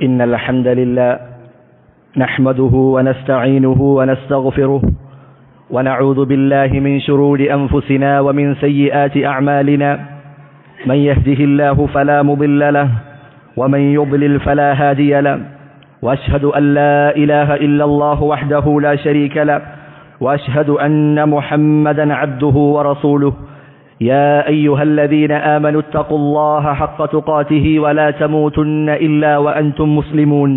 إن الحمد لله نحمده ونستعينه ونستغفره ونعوذ بالله من شرور أنفسنا ومن سيئات أعمالنا من يهده الله فلا مضل له ومن يضلل فلا هادي له وأشهد أن لا إله إلا الله وحده لا شريك له وأشهد أن محمدا عبده ورسوله يا أيها الذين آمنوا اتقوا الله حق تقاته ولا تموتن إلا وأنتم مسلمون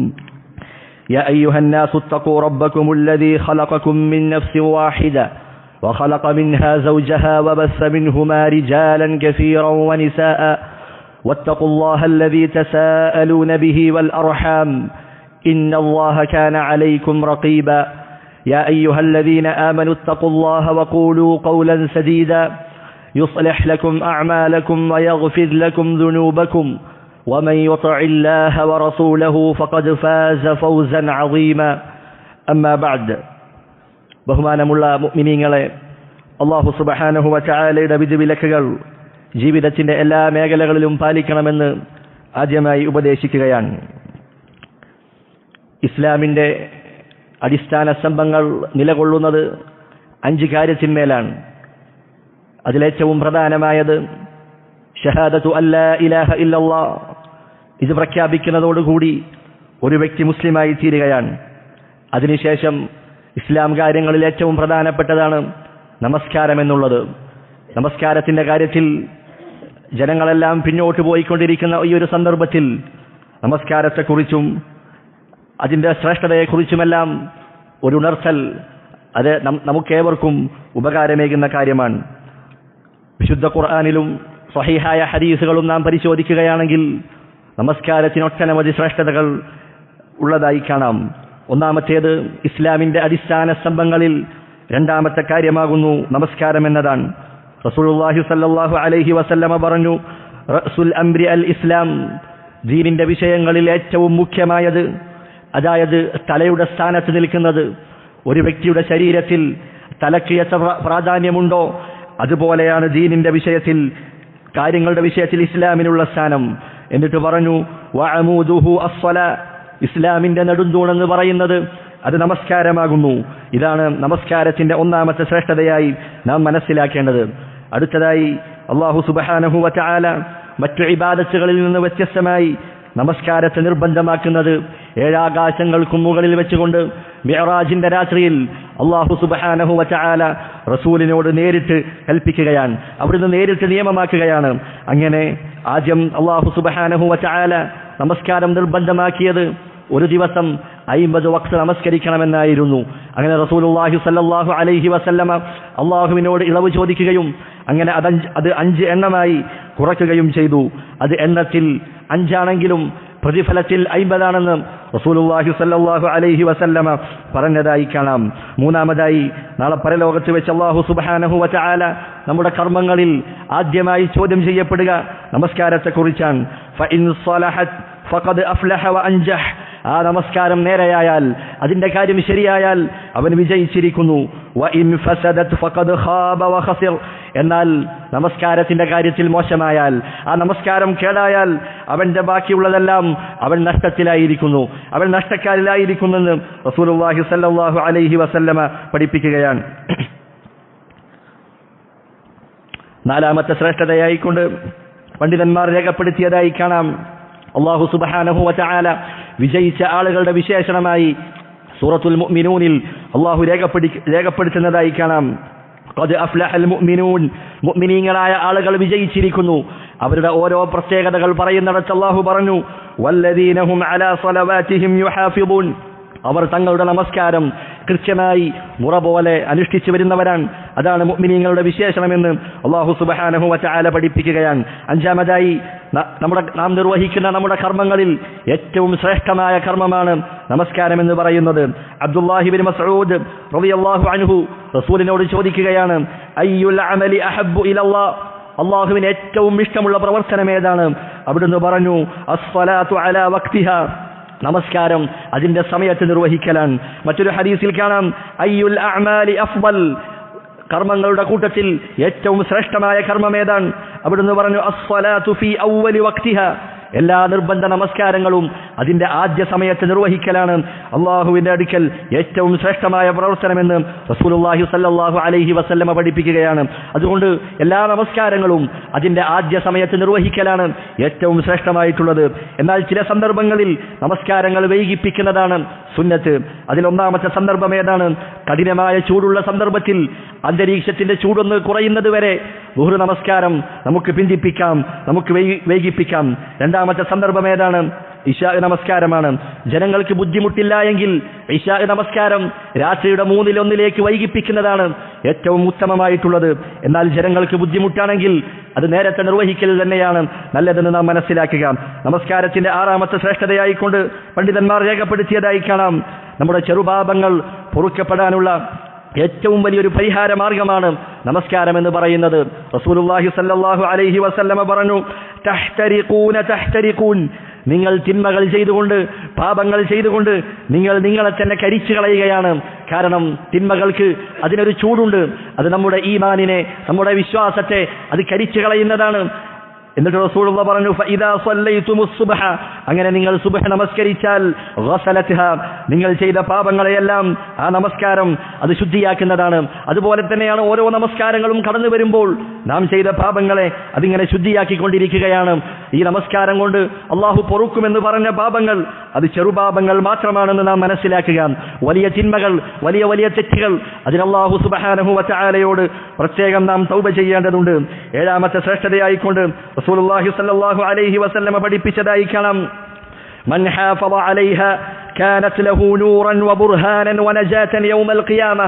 يا أيها الناس اتقوا ربكم الذي خلقكم من نفس واحدة وخلق منها زوجها وبث منهما رجالا كثيرا ونساء واتقوا الله الذي تساءلون به والأرحام إن الله كان عليكم رقيبا يا أيها الذين آمنوا اتقوا الله وقولوا قولا سديدا يصلح لكم أعمالكم ويغفر لكم ذنوبكم ومن يطع الله ورسوله فقد فاز فوزا عظيما أما بعد ബഹുമാനമുള്ള മുഅ്മിനീങ്ങളെ അല്ലാഹു സുബ്ഹാനഹു വ തആലയുടെ വിധിവിലക്കുകൾ ജീവിതത്തിന്റെ എല്ലാ മേഖലകളിലും പാലിക്കണമെന്ന് ആദ്യമായി ഉപദേശിക്കുകയാണ്. ഇസ്ലാമിന്റെ അടിസ്ഥാന സ്തംഭങ്ങൾ നിലകൊള്ളുന്നത് 5 കാര്യത്തിന്മേലാണ്. അതിലേറ്റവും പ്രധാനമായത് ഷഹാദത്തു അല്ലാ ഇലാഹ ഇല്ലല്ലാഹ്. ഇത് പ്രഖ്യാപിക്കുന്നതോടുകൂടി ഒരു വ്യക്തി മുസ്ലിമായി തീരുകയാണ്. അതിനുശേഷം ഇസ്ലാം കാര്യങ്ങളിൽ ഏറ്റവും പ്രധാനപ്പെട്ടതാണ് നമസ്കാരം എന്നുള്ളത്. നമസ്കാരത്തിന്റെ കാര്യത്തിൽ ജനങ്ങളെല്ലാം പിന്നോട്ട് പോയിക്കൊണ്ടിരിക്കുന്ന ഈ ഒരു സന്ദർഭത്തിൽ നമസ്കാരത്തെക്കുറിച്ചും അതിൻ്റെ ശ്രേഷ്ഠതയെക്കുറിച്ചുമെല്ലാം ഒരു ഉണർത്തൽ അത് നമുക്കേവർക്കും ഉപകാരമേകുന്ന കാര്യമാണ്. വിശുദ്ധ ഖുർആനിലും സ്വഹീഹായ ഹദീസുകളും നാം പരിശോധിക്കുകയാണെങ്കിൽ നമസ്കാരത്തിന് ഒട്ടനവധി ശ്രേഷ്ഠതകൾ ഉള്ളതായി കാണാം. ഒന്നാമത്തേത് ഇസ്ലാമിന്റെ അടിസ്ഥാന സ്തംഭങ്ങളിൽ രണ്ടാമത്തെ കാര്യമാകുന്നു നമസ്കാരം എന്നതാണ്. റസൂലുള്ളാഹി സ്വല്ലല്ലാഹു അലൈഹി വസല്ലമ പറഞ്ഞു, റഅ്സുൽ അംരി അൽ ഇസ്ലാം, ദീനിന്റെ വിഷയങ്ങളിൽ ഏറ്റവും മുഖ്യമായത്, അതായത് തലയുടെ സ്ഥാനത്ത് നിൽക്കുന്നത്. ഒരു വ്യക്തിയുടെ ശരീരത്തിൽ തലയ്ക്ക് എത്ര പ്രാധാന്യമുണ്ടോ അതുപോലെയാണ് ദീനിന്റെ വിഷയത്തിൽ, കാര്യങ്ങളുടെ വിഷയത്തിൽ ഇസ്ലാമിനുള്ള സ്ഥാനം. എന്നിട്ട് പറഞ്ഞു വഅമൂദുഹു അസ്സലാ, ഇസ്ലാമിന്റെ നെടുന്തൂണെന്ന് പറയുന്നത് അത് നമസ്കാരമാകുന്നു. ഇതാണ് നമസ്കാരത്തിന്റെ ഒന്നാമത്തെ ശ്രേഷ്ഠതയായി നാം മനസ്സിലാക്കേണ്ടത്. അടുത്തതായി അല്ലാഹു സുബ്ഹാനഹു വ തആല മറ്റു ഇബാദത്തുകളിൽ നിന്ന് വ്യത്യസ്തമായി നമസ്കാരത്തെ നിർബന്ധമാക്കുന്നത് 7 ആകാശങ്ങൾക്കും മുകളിൽ വെച്ചുകൊണ്ട് മിഅ്റാജിന്റെ രാത്രിയിൽ അല്ലാഹു സുബ്ഹാനഹു വ തആല റസൂലിനോട് നേരിട്ട് കൽപ്പിക്കുകയാണ്, അവിടുന്ന് നേരിട്ട് നിയമമാക്കുകയാണ്. അങ്ങനെ ആദ്യം അല്ലാഹു സുബ്ഹാനഹു വ തആല നമസ്കാരം നിർബന്ധമാക്കിയത് ഒരു ദിവസം 50 വഖ്ത് നമസ്കരിക്കണമെന്നായിരുന്നു. അങ്ങനെ റസൂലുള്ളാഹി സ്വല്ലല്ലാഹു അലൈഹി വസല്ലമ അല്ലാഹുവിനോട് ഇളവ് ചോദിക്കുകയും അങ്ങനെ അത് 5 എണ്ണമായി കുറയ്ക്കുകയും ചെയ്തു. അത് എണ്ണത്തിൽ 5 ആണെങ്കിലും പ്രതിഫലത്തിൽ 50 ആണെന്ന് റസൂലുള്ളാഹി സ്വല്ലല്ലാഹു അലൈഹി വസല്ലമ പറഞ്ഞതായി കാണാം. മൂന്നാമതായി നാളെ പരലോകത്ത് വെച്ച് അല്ലാഹു സുബ്ഹാനഹു വ തആല നമ്മുടെ കർമ്മങ്ങളിൽ ആദ്യമായി ചോദ്യം ചെയ്യപ്പെടുക നമസ്കാരത്തെക്കുറിച്ചാണ്. ഫഇൻ സ്വലഹത് ഫഖദ് അഫ്ലഹ വ അൻജഹ്, ആ നമസ്കാരം നേരെയായാൽ, അതിന്റെ കാര്യം ശരിയായാൽ അവൻ വിജയിച്ചിരിക്കുന്നു. വഇൻ ഫസദത് ഫഖദ് ഖാബ വ ഖസിർ, എന്നാൽ നമസ്കാരത്തിന്റെ കാര്യത്തിൽ മോശമായാൽ, ആ നമസ്കാരം കേടായാൽ അവന്റെ ബാക്കിയുള്ളതെല്ലാം അവൻ നഷ്ടത്തിലായിരിക്കുന്നു, അവൻ നഷ്ടക്കാരിലായിരിക്കുന്നെന്ന് റസൂലുള്ളാഹി സ്വല്ലല്ലാഹു അലൈഹി വസല്ലമ പഠിപ്പിക്കുകയാണ്. നാലാമത്തെ ശ്രേഷ്ഠതയായിക്കൊണ്ട് പണ്ഡിതന്മാർ രേഖപ്പെടുത്തിയതായി കാണാം, അല്ലാഹു സുബ്ഹാനഹു വ തആല വിജയിച്ച ആളുകളുടെ വിശേഷണമായി സൂറത്തുൽ മുഅ്മിനൂനിൽ അല്ലാഹു രേഖപ്പെടുത്തുന്നതായി കാണാം, ഖദ് അഫ്ലഹൽ മുഅ്മിനൂൻ, മുഅ്മിനീങ്ങളായ ആളുകൾ വിജയിച്ചിരിക്കുന്നു. അവരുടെ ഓരോ പ്രത്യേകതകൾ പറയുന്നിടത്ത് അല്ലാഹു പറഞ്ഞു വല്ലദീന ഹും അലാ സ്വലവാതിഹിം യുഹാഫിദൂൻ, അവർ തങ്ങളുടെ നമസ്കാരം കൃത്യമായി മുറ പോലെ അനുഷ്ഠിച്ചു വരുന്നവരാണ്. അതാണ് മുഅ്മിനീങ്ങളുടെ വിശേഷണമെന്ന് അല്ലാഹു സുബ്ഹാനഹു വ തആല പഠിപ്പിക്കുകയാണ്. അഞ്ചാമതായി നാം നിർവഹിക്കുന്ന നമ്മുടെ കർമ്മങ്ങളിൽ ഏറ്റവും ശ്രേഷ്ഠമായ കർമ്മമാണ് നമസ്കാരം എന്ന് പറയുന്നത്. അബ്ദുല്ലാഹി ഇബ്നു മസ്ഊദ് റളിയല്ലാഹു അൻഹു റസൂലിനോട് ചോദിക്കുകയാണ്, അയ്യുൽ അമലി അഹബ്ബു ഇലല്ലാഹ്, അല്ലാഹുവിന് ഏറ്റവും ഇഷ്ടമുള്ള പ്രവർത്തനം ഏതാണ്? അവിടുന്ന് പറഞ്ഞു അസ്സലാത്തു അലാ വഖ്തിഹാ, നമസ്കാരം അതിന്റെ സമയത്ത് നിർവഹിക്കലാണ്. മറ്റൊരു ഹദീസിൽ കാണാം അയ്യുൽ അഅമാലി അഫ്ളൽ, കർമ്മങ്ങളുടെ കൂട്ടത്തിൽ ഏറ്റവും ശ്രേഷ്ഠമായ കർമ്മം ഏതാണ്? അവിടുന്ന് പറഞ്ഞു അസ്സലാത്തു ഫീ അവ്വലി വഖ്തിഹാ, എല്ലാ നിർബന്ധ നമസ്കാരങ്ങളും അതിന്റെ ആദ്യ സമയത്ത് നിർവഹിക്കലാണ് അള്ളാഹുവിന്റെ അടുക്കൽ ഏറ്റവും ശ്രേഷ്ഠമായ പ്രവർത്തനമെന്ന് റസൂലുള്ളാഹി സ്വല്ലല്ലാഹു അലൈഹി വസല്ലമ പഠിപ്പിക്കുകയാണ്. അതുകൊണ്ട് എല്ലാ നമസ്കാരങ്ങളും അതിന്റെ ആദ്യ സമയത്ത് നിർവഹിക്കലാണ് ഏറ്റവും ശ്രേഷ്ഠമായിട്ടുള്ളത്. എന്നാൽ ചില സന്ദർഭങ്ങളിൽ നമസ്കാരങ്ങൾ വൈകിപ്പിക്കുന്നതാണ് സുന്നത്ത്. അതിലൊന്നാമത്തെ സന്ദർഭം ഏതാണ്? കഠിനമായ ചൂടുള്ള സന്ദർഭത്തിൽ അന്തരീക്ഷത്തിന്റെ ചൂടൊന്ന് കുറയുന്നത് വരെ ളുഹ്ർ നമസ്കാരം നമുക്ക് പിന്തിപ്പിക്കാം, നമുക്ക് വൈകിപ്പിക്കാം. രണ്ടാമത്തെ സന്ദർഭം ഏതാണ്? ഇശാ നമസ്കാരമാണ്. ജനങ്ങൾക്ക് ബുദ്ധിമുട്ടില്ല എങ്കിൽ ഇശാ നമസ്കാരം രാത്രിയുടെ 1/3 വൈകിപ്പിക്കുന്നതാണ് ഏറ്റവും ഉത്തമമായിട്ടുള്ളത്. എന്നാൽ ജനങ്ങൾക്ക് ബുദ്ധിമുട്ടാണെങ്കിൽ അത് നേരത്തെ നിർവഹിക്കൽ തന്നെയാണ് നല്ലതെന്ന് നാം മനസ്സിലാക്കുക. നമസ്കാരത്തിന്റെ 6ാമത്തെ ശ്രേഷ്ഠതയായിക്കൊണ്ട് പണ്ഡിതന്മാർ രേഖപ്പെടുത്തിയതായി കാണാം, നമ്മുടെ ചെറുപാപങ്ങൾ പൊറുക്കപ്പെടാനുള്ള ഏറ്റവും വലിയൊരു പരിഹാര മാർഗമാണ് നമസ്കാരം എന്ന് പറയുന്നത്. റസൂലുള്ളാഹി സ്വല്ലല്ലാഹു അലൈഹി വസല്ലമ പറഞ്ഞു, തഹ്തരിഖൂൻ, നിങ്ങൾ തിന്മകൾ ചെയ്തുകൊണ്ട്, പാപങ്ങൾ ചെയ്തുകൊണ്ട് നിങ്ങൾ നിങ്ങളെ തന്നെ കരിച്ചു കളയുകയാണ്. കാരണം തിന്മകൾക്ക് അതിനൊരു ചൂടുണ്ട്. അത് നമ്മുടെ ഈമാനിനെ, നമ്മുടെ വിശ്വാസത്തെ അത് കരിച്ചു കളയുന്നതാണ്. എന്നിട്ട് റസൂലുള്ളാഹി പറഞ്ഞു, ഫഇദാ സല്ലൈതുമുസ് സുബ്ഹ, അങ്ങനെ നിങ്ങൾ സുബ്ഹ് നമസ്കരിച്ചാൽ ഗസലത്ഹാ, നിങ്ങൾ ചെയ്ത പാപങ്ങളെയെല്ലാം ആ നമസ്കാരം അത് ശുദ്ധിയാക്കുന്നതാണ്. അതുപോലെ തന്നെയാണ് ഓരോ നമസ്കാരങ്ങളും കടന്നു വരുമ്പോൾ നാം ചെയ്ത പാപങ്ങളെ അതിങ്ങനെ ശുദ്ധിയാക്കിക്കൊണ്ടിരിക്കുകയാണ്. ഈ നമസ്കാരം കൊണ്ട് അള്ളാഹു പൊറുക്കുമെന്ന് പറഞ്ഞ പാപങ്ങൾ അത് ചെറുപാപങ്ങൾ മാത്രമാണെന്ന് നാം മനസ്സിലാക്കുക. വലിയ തിന്മകൾ, വലിയ വലിയ തെറ്റുകൾ, അതിന് അല്ലാഹു സുബ്ഹാനഹു വ തആലയോട് പ്രത്യേകം നാം തൗബ ചെയ്യേണ്ടതുണ്ട്. 7ാമത്തെ ശ്രേഷ്ഠതയായിക്കൊണ്ട് റസൂലുള്ളാഹി സ്വല്ലല്ലാഹു അലൈഹി വസല്ലമ പഠിപ്പിച്ചതായി കാണാം, മൻ ഹാഫള അലൈഹ കാനത് ലഹു നൂറൻ വബുർഹാനൻ വനജാതൻ യൗമൽ ഖിയാമ.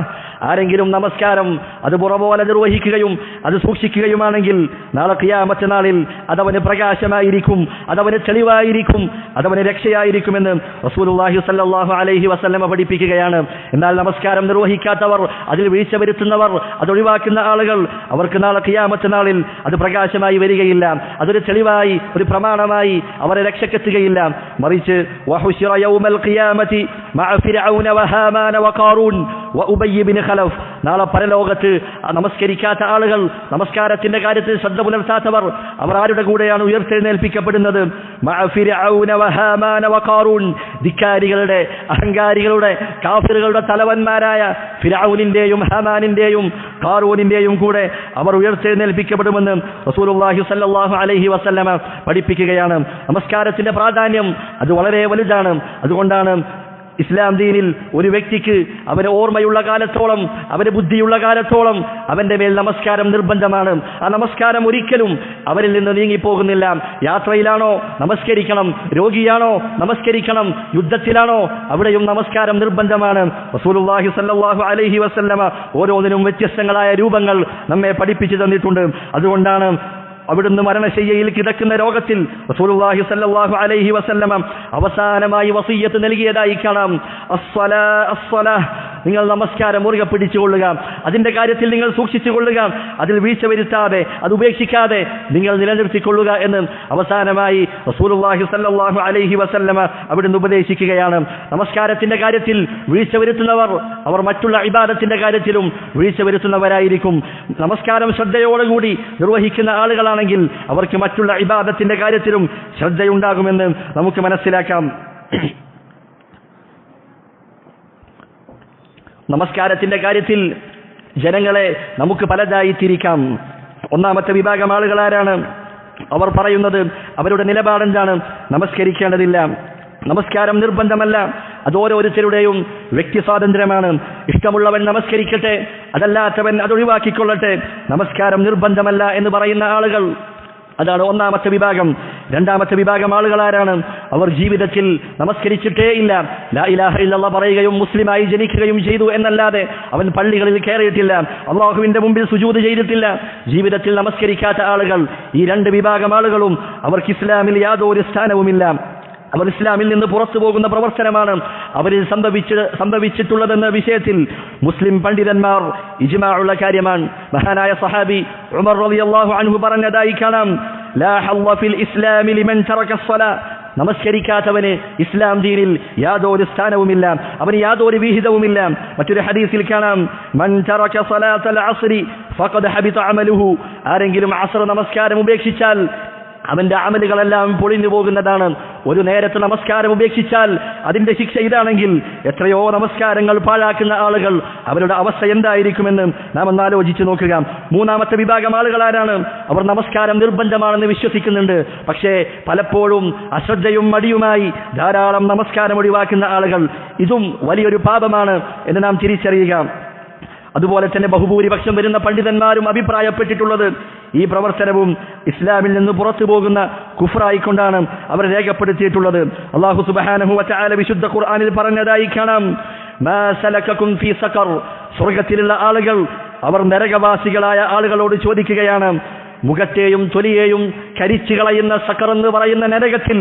ആരെങ്കിലും നമസ്കാരം അത് പുറപോലെ നിർവഹിക്കുകയും അത് സൂക്ഷിക്കുകയുമാണെങ്കിൽ നാളെ ഖിയാമത്ത് നാളിൽ അതവന് പ്രകാശമായിരിക്കും, അതവന് തെളിവായിരിക്കും, അതവന് രക്ഷയായിരിക്കുമെന്ന് റസൂലുള്ളാഹി സ്വല്ലല്ലാഹു അലൈഹി വസല്ലമ പഠിപ്പിക്കുകയാണ്. എന്നാൽ നമസ്കാരം നിർവഹിക്കാത്തവർ, അതിൽ വീഴ്ച വരുത്തുന്നവർ, അതൊഴിവാക്കുന്ന ആളുകൾ, അവർക്ക് നാളെ ഖിയാമത്ത് നാളിൽ അത് പ്രകാശമായി വരികയില്ല, അതൊരു തെളിവായി, ഒരു പ്രമാണമായി അവരെ രക്ഷക്കെത്തുകയില്ല. മറിച്ച് വഹുശിറ യൗമൽ ഖിയാമത്തി മഅ ഫിർഔന വഹാമാന വഖാറൂൻ വഉബയ്യ് ബിൻ ഖലഫ്. നാളെ പരലോകത്ത് നമസ്കരിക്കാത്ത ആളുകൾ, നമസ്കാരത്തിന്റെ കാര്യത്തിൽ ശ്രദ്ധ പുലർത്താത്തവർ, അവർ ആരുടെ കൂടെയാണ് ഉയർത്തെഴുന്നേൽപ്പിക്കപ്പെടുന്നത്? മഅ ഫിർഔന വഹാമാന വഖാറൂൻ, ധിക്കാരികളുടെ, അഹങ്കാരികളുടെ, കാഫിറുകളുടെ തലവന്മാരായ ഫിർഔനിന്റെയും ഹാമാനിന്റെയും ഖാറൂനിന്റെയും കൂടെ അവർ ഉയർത്തെഴുന്നേൽപ്പിക്കപ്പെടുമെന്ന് റസൂലുള്ളാഹി സ്വല്ലല്ലാഹു അലൈഹി വസല്ലമ പഠിപ്പിക്കുകയാണ്. നമസ്കാരത്തിന്റെ പ്രാധാന്യം അത് വളരെ വലുതാണ്. അതുകൊണ്ടാണ് ഇസ്ലാം ദീനിൽ ഒരു വ്യക്തിക്ക് അവന് ഓർമ്മയുള്ള കാലത്തോളം, അവന് ബുദ്ധിയുള്ള കാലത്തോളം അവന്റെ മേൽ നമസ്കാരം നിർബന്ധമാണ്. ആ നമസ്കാരം ഒരിക്കലും അവരിൽ നിന്ന് നീങ്ങിപ്പോകുന്നില്ല. യാത്രയിലാണോ നമസ്കരിക്കണം, രോഗിയാണോ നമസ്കരിക്കണം, യുദ്ധത്തിലാണോ അവിടെയും നമസ്കാരം നിർബന്ധമാണ്. റസൂലുള്ളാഹി സ്വല്ലല്ലാഹു അലൈഹി വസല്ലമ ഓരോന്നിനും വ്യത്യസ്തങ്ങളായ രൂപങ്ങൾ നമ്മെ പഠിപ്പിച്ചു തന്നിട്ടുണ്ട്. അതുകൊണ്ടാണ് അവിടുന്ന് മരണശയ്യയിൽ കിടക്കുന്ന രോഗത്തിൽ റസൂലുള്ളാഹി സ്വല്ലല്ലാഹു അലൈഹി വസല്ലമ അവസാനമായി വസിയ്യത്ത് നൽകിയതായി കാണാം, അസ്സലാ അസ്സലാ, നിങ്ങൾ നമസ്കാരം മുറുകെ പിടിച്ചുകൊള്ളുക, അതിന്റെ കാര്യത്തിൽ നിങ്ങൾ സൂക്ഷിച്ചുകൊള്ളുക, അതിൽ വീഴ്ച വരുത്താതെ, അത് ഉപേക്ഷിക്കാതെ നിങ്ങൾ നിലനിർത്തിക്കൊള്ളുക എന്ന് അവസാനമായി റസൂലുള്ളാഹി സ്വല്ലല്ലാഹു അലൈഹി വസല്ലമ അവിടുന്ന് ഉപദേശിക്കുകയാണ്. നമസ്കാരത്തിന്റെ കാര്യത്തിൽ വീഴ്ച വരുത്തുന്നവർ അവർ മറ്റുള്ള ഇബാദത്തിന്റെ കാര്യത്തിലും വീഴ്ച വരുത്തുന്നവരായിരിക്കും. നമസ്കാരം ശ്രദ്ധയോടുകൂടി നിർവഹിക്കുന്ന ആളുകളാണെങ്കിൽ അവർക്ക് മറ്റുള്ള ഇബാദത്തിന്റെ കാര്യത്തിലും ശ്രദ്ധയുണ്ടാകുമെന്ന് നമുക്ക് മനസ്സിലാക്കാം. നമസ്കാരത്തിന്റെ കാര്യത്തിൽ ജനങ്ങളെ നമുക്ക് പലതായി തിരിക്കാം. ഒന്നാമത്തെ വിഭാഗം ആളുകൾ ആരാണ്? അവർ പറയുന്നത്, അവരുടെ നിലപാടെന്താണ്? നമസ്കരിക്കേണ്ടതില്ല, നമസ്കാരം നിർബന്ധമല്ല, അത് ഓരോരുത്തരുടെയും വ്യക്തി സ്വാതന്ത്ര്യമാണ്, ഇഷ്ടമുള്ളവൻ നമസ്കരിക്കട്ടെ, അതല്ലാത്തവൻ അതൊഴിവാക്കിക്കൊള്ളട്ടെ, നമസ്കാരം നിർബന്ധമല്ല എന്ന് പറയുന്ന ആളുകൾ, അതാണ് ഒന്നാമത്തെ വിഭാഗം. രണ്ടാമത്തെ വിഭാഗം ആളുകൾ ആരാണ്? അവർ ജീവിതത്തിൽ നമസ്കരിച്ചിട്ടേ ഇല്ല, ലാ ഇലാഹ ഇല്ലല്ലാഹ് പറയുകയും മുസ്ലിമായി ജനിക്കുകയും ചെയ്തു എന്നല്ലാതെ അവൻ പള്ളികളിൽ കയറിയിട്ടില്ല, അല്ലാഹുവിന്റെ മുമ്പിൽ സുജൂദ് ചെയ്തിട്ടില്ല. ജീവിതത്തിൽ നമസ്കരിക്കാത്ത ആളുകൾ, ഈ രണ്ട് വിഭാഗം ആളുകളും അവർക്ക് ഇസ്ലാമിൽ യാതൊരു സ്ഥാനവുമില്ല. അവർ ഇസ്ലാമിൽ നിന്ന് പുറത്തു പോകുന്ന പ്രവർത്തനമാണ് അവരിൽ സംഭവിച്ചിട്ടുള്ളതെന്ന വിഷയത്തിൽ മുസ്ലിം പണ്ഡിതന്മാർ ഇജ്മാഉള്ള കാര്യമാണ്. മഹാനായ സഹാബി ഉമർ റളിയല്ലാഹു അൻഹു പറഞ്ഞതായി കാണാം, ലാ ഹവ്വ ഫിൽ ഇസ്ലാമി ലിമൻ തറക അസ്സലാ, നമസ്കരിക്കാത്തവന് ഇസ്ലാം ദീനിൽ യാതൊരു സ്ഥാനവുമില്ല, അവന് യാതൊരു വിഹിതവുമില്ല. മറ്റൊരു ഹദീസിൽ കാണാം, മൻ തറക സ്വലാത്തൽ അസ്രി ഫഖദ് ഹബിത അമലുഹു, ആരെങ്കിലും അസ്ർ നമസ്കാരം ഉപേക്ഷിച്ചാൽ അവന്റെ അമലുകളെല്ലാം പൊളിഞ്ഞു പോകുന്നതാണ്. ഒരു നേരത്തെ നമസ്കാരം ഉപേക്ഷിച്ചാൽ അതിന്റെ ശിക്ഷ ഇതാണെങ്കിൽ എത്രയോ നമസ്കാരങ്ങൾ പാഴാക്കുന്ന ആളുകൾ അവരുടെ അവസ്ഥ എന്തായിരിക്കുമെന്ന് നാം ഒന്ന് ആലോചിച്ച് നോക്കുക. മൂന്നാമത്തെ വിഭാഗം ആളുകൾ ആരാണ്? അവർ നമസ്കാരം നിർബന്ധമാണെന്ന് വിശ്വസിക്കുന്നുണ്ട്, പക്ഷേ പലപ്പോഴും അശ്രദ്ധയും മടിയുമായി ധാരാളം നമസ്കാരം ഒഴിവാക്കുന്ന ആളുകൾ. ഇതും വലിയൊരു പാപമാണ് എന്ന് നാം തിരിച്ചറിയുക. അതുപോലെ തന്നെ ബഹുഭൂരിപക്ഷം വരുന്ന പണ്ഡിതന്മാരും അഭിപ്രായപ്പെട്ടിട്ടുള്ളത് ഈ പ്രവർത്തനവും ഇസ്ലാമിൽ നിന്ന് പുറത്തു പോകുന്ന കുഫ്റായിക്കൊണ്ടാണ് അവർ രേഖപ്പെടുത്തിയിട്ടുള്ളത്. അല്ലാഹു സുബ്ഹാനഹു വ തആല വിശുദ്ധ ഖുർആനിൽ പറഞ്ഞതായി കാണാം, മാ സലകകും ഫീ സഖർ. സ്വർഗ്ഗത്തിലുള്ള ആളുകൾ അവർ നരകവാസികളായ ആളുകളോട് ചോദിക്കുകയാണ്, മുഖത്തെയും തൊലിയെയും കരിച്ചു കളയുന്ന സഖർ എന്ന് പറയുന്ന നരകത്തിൽ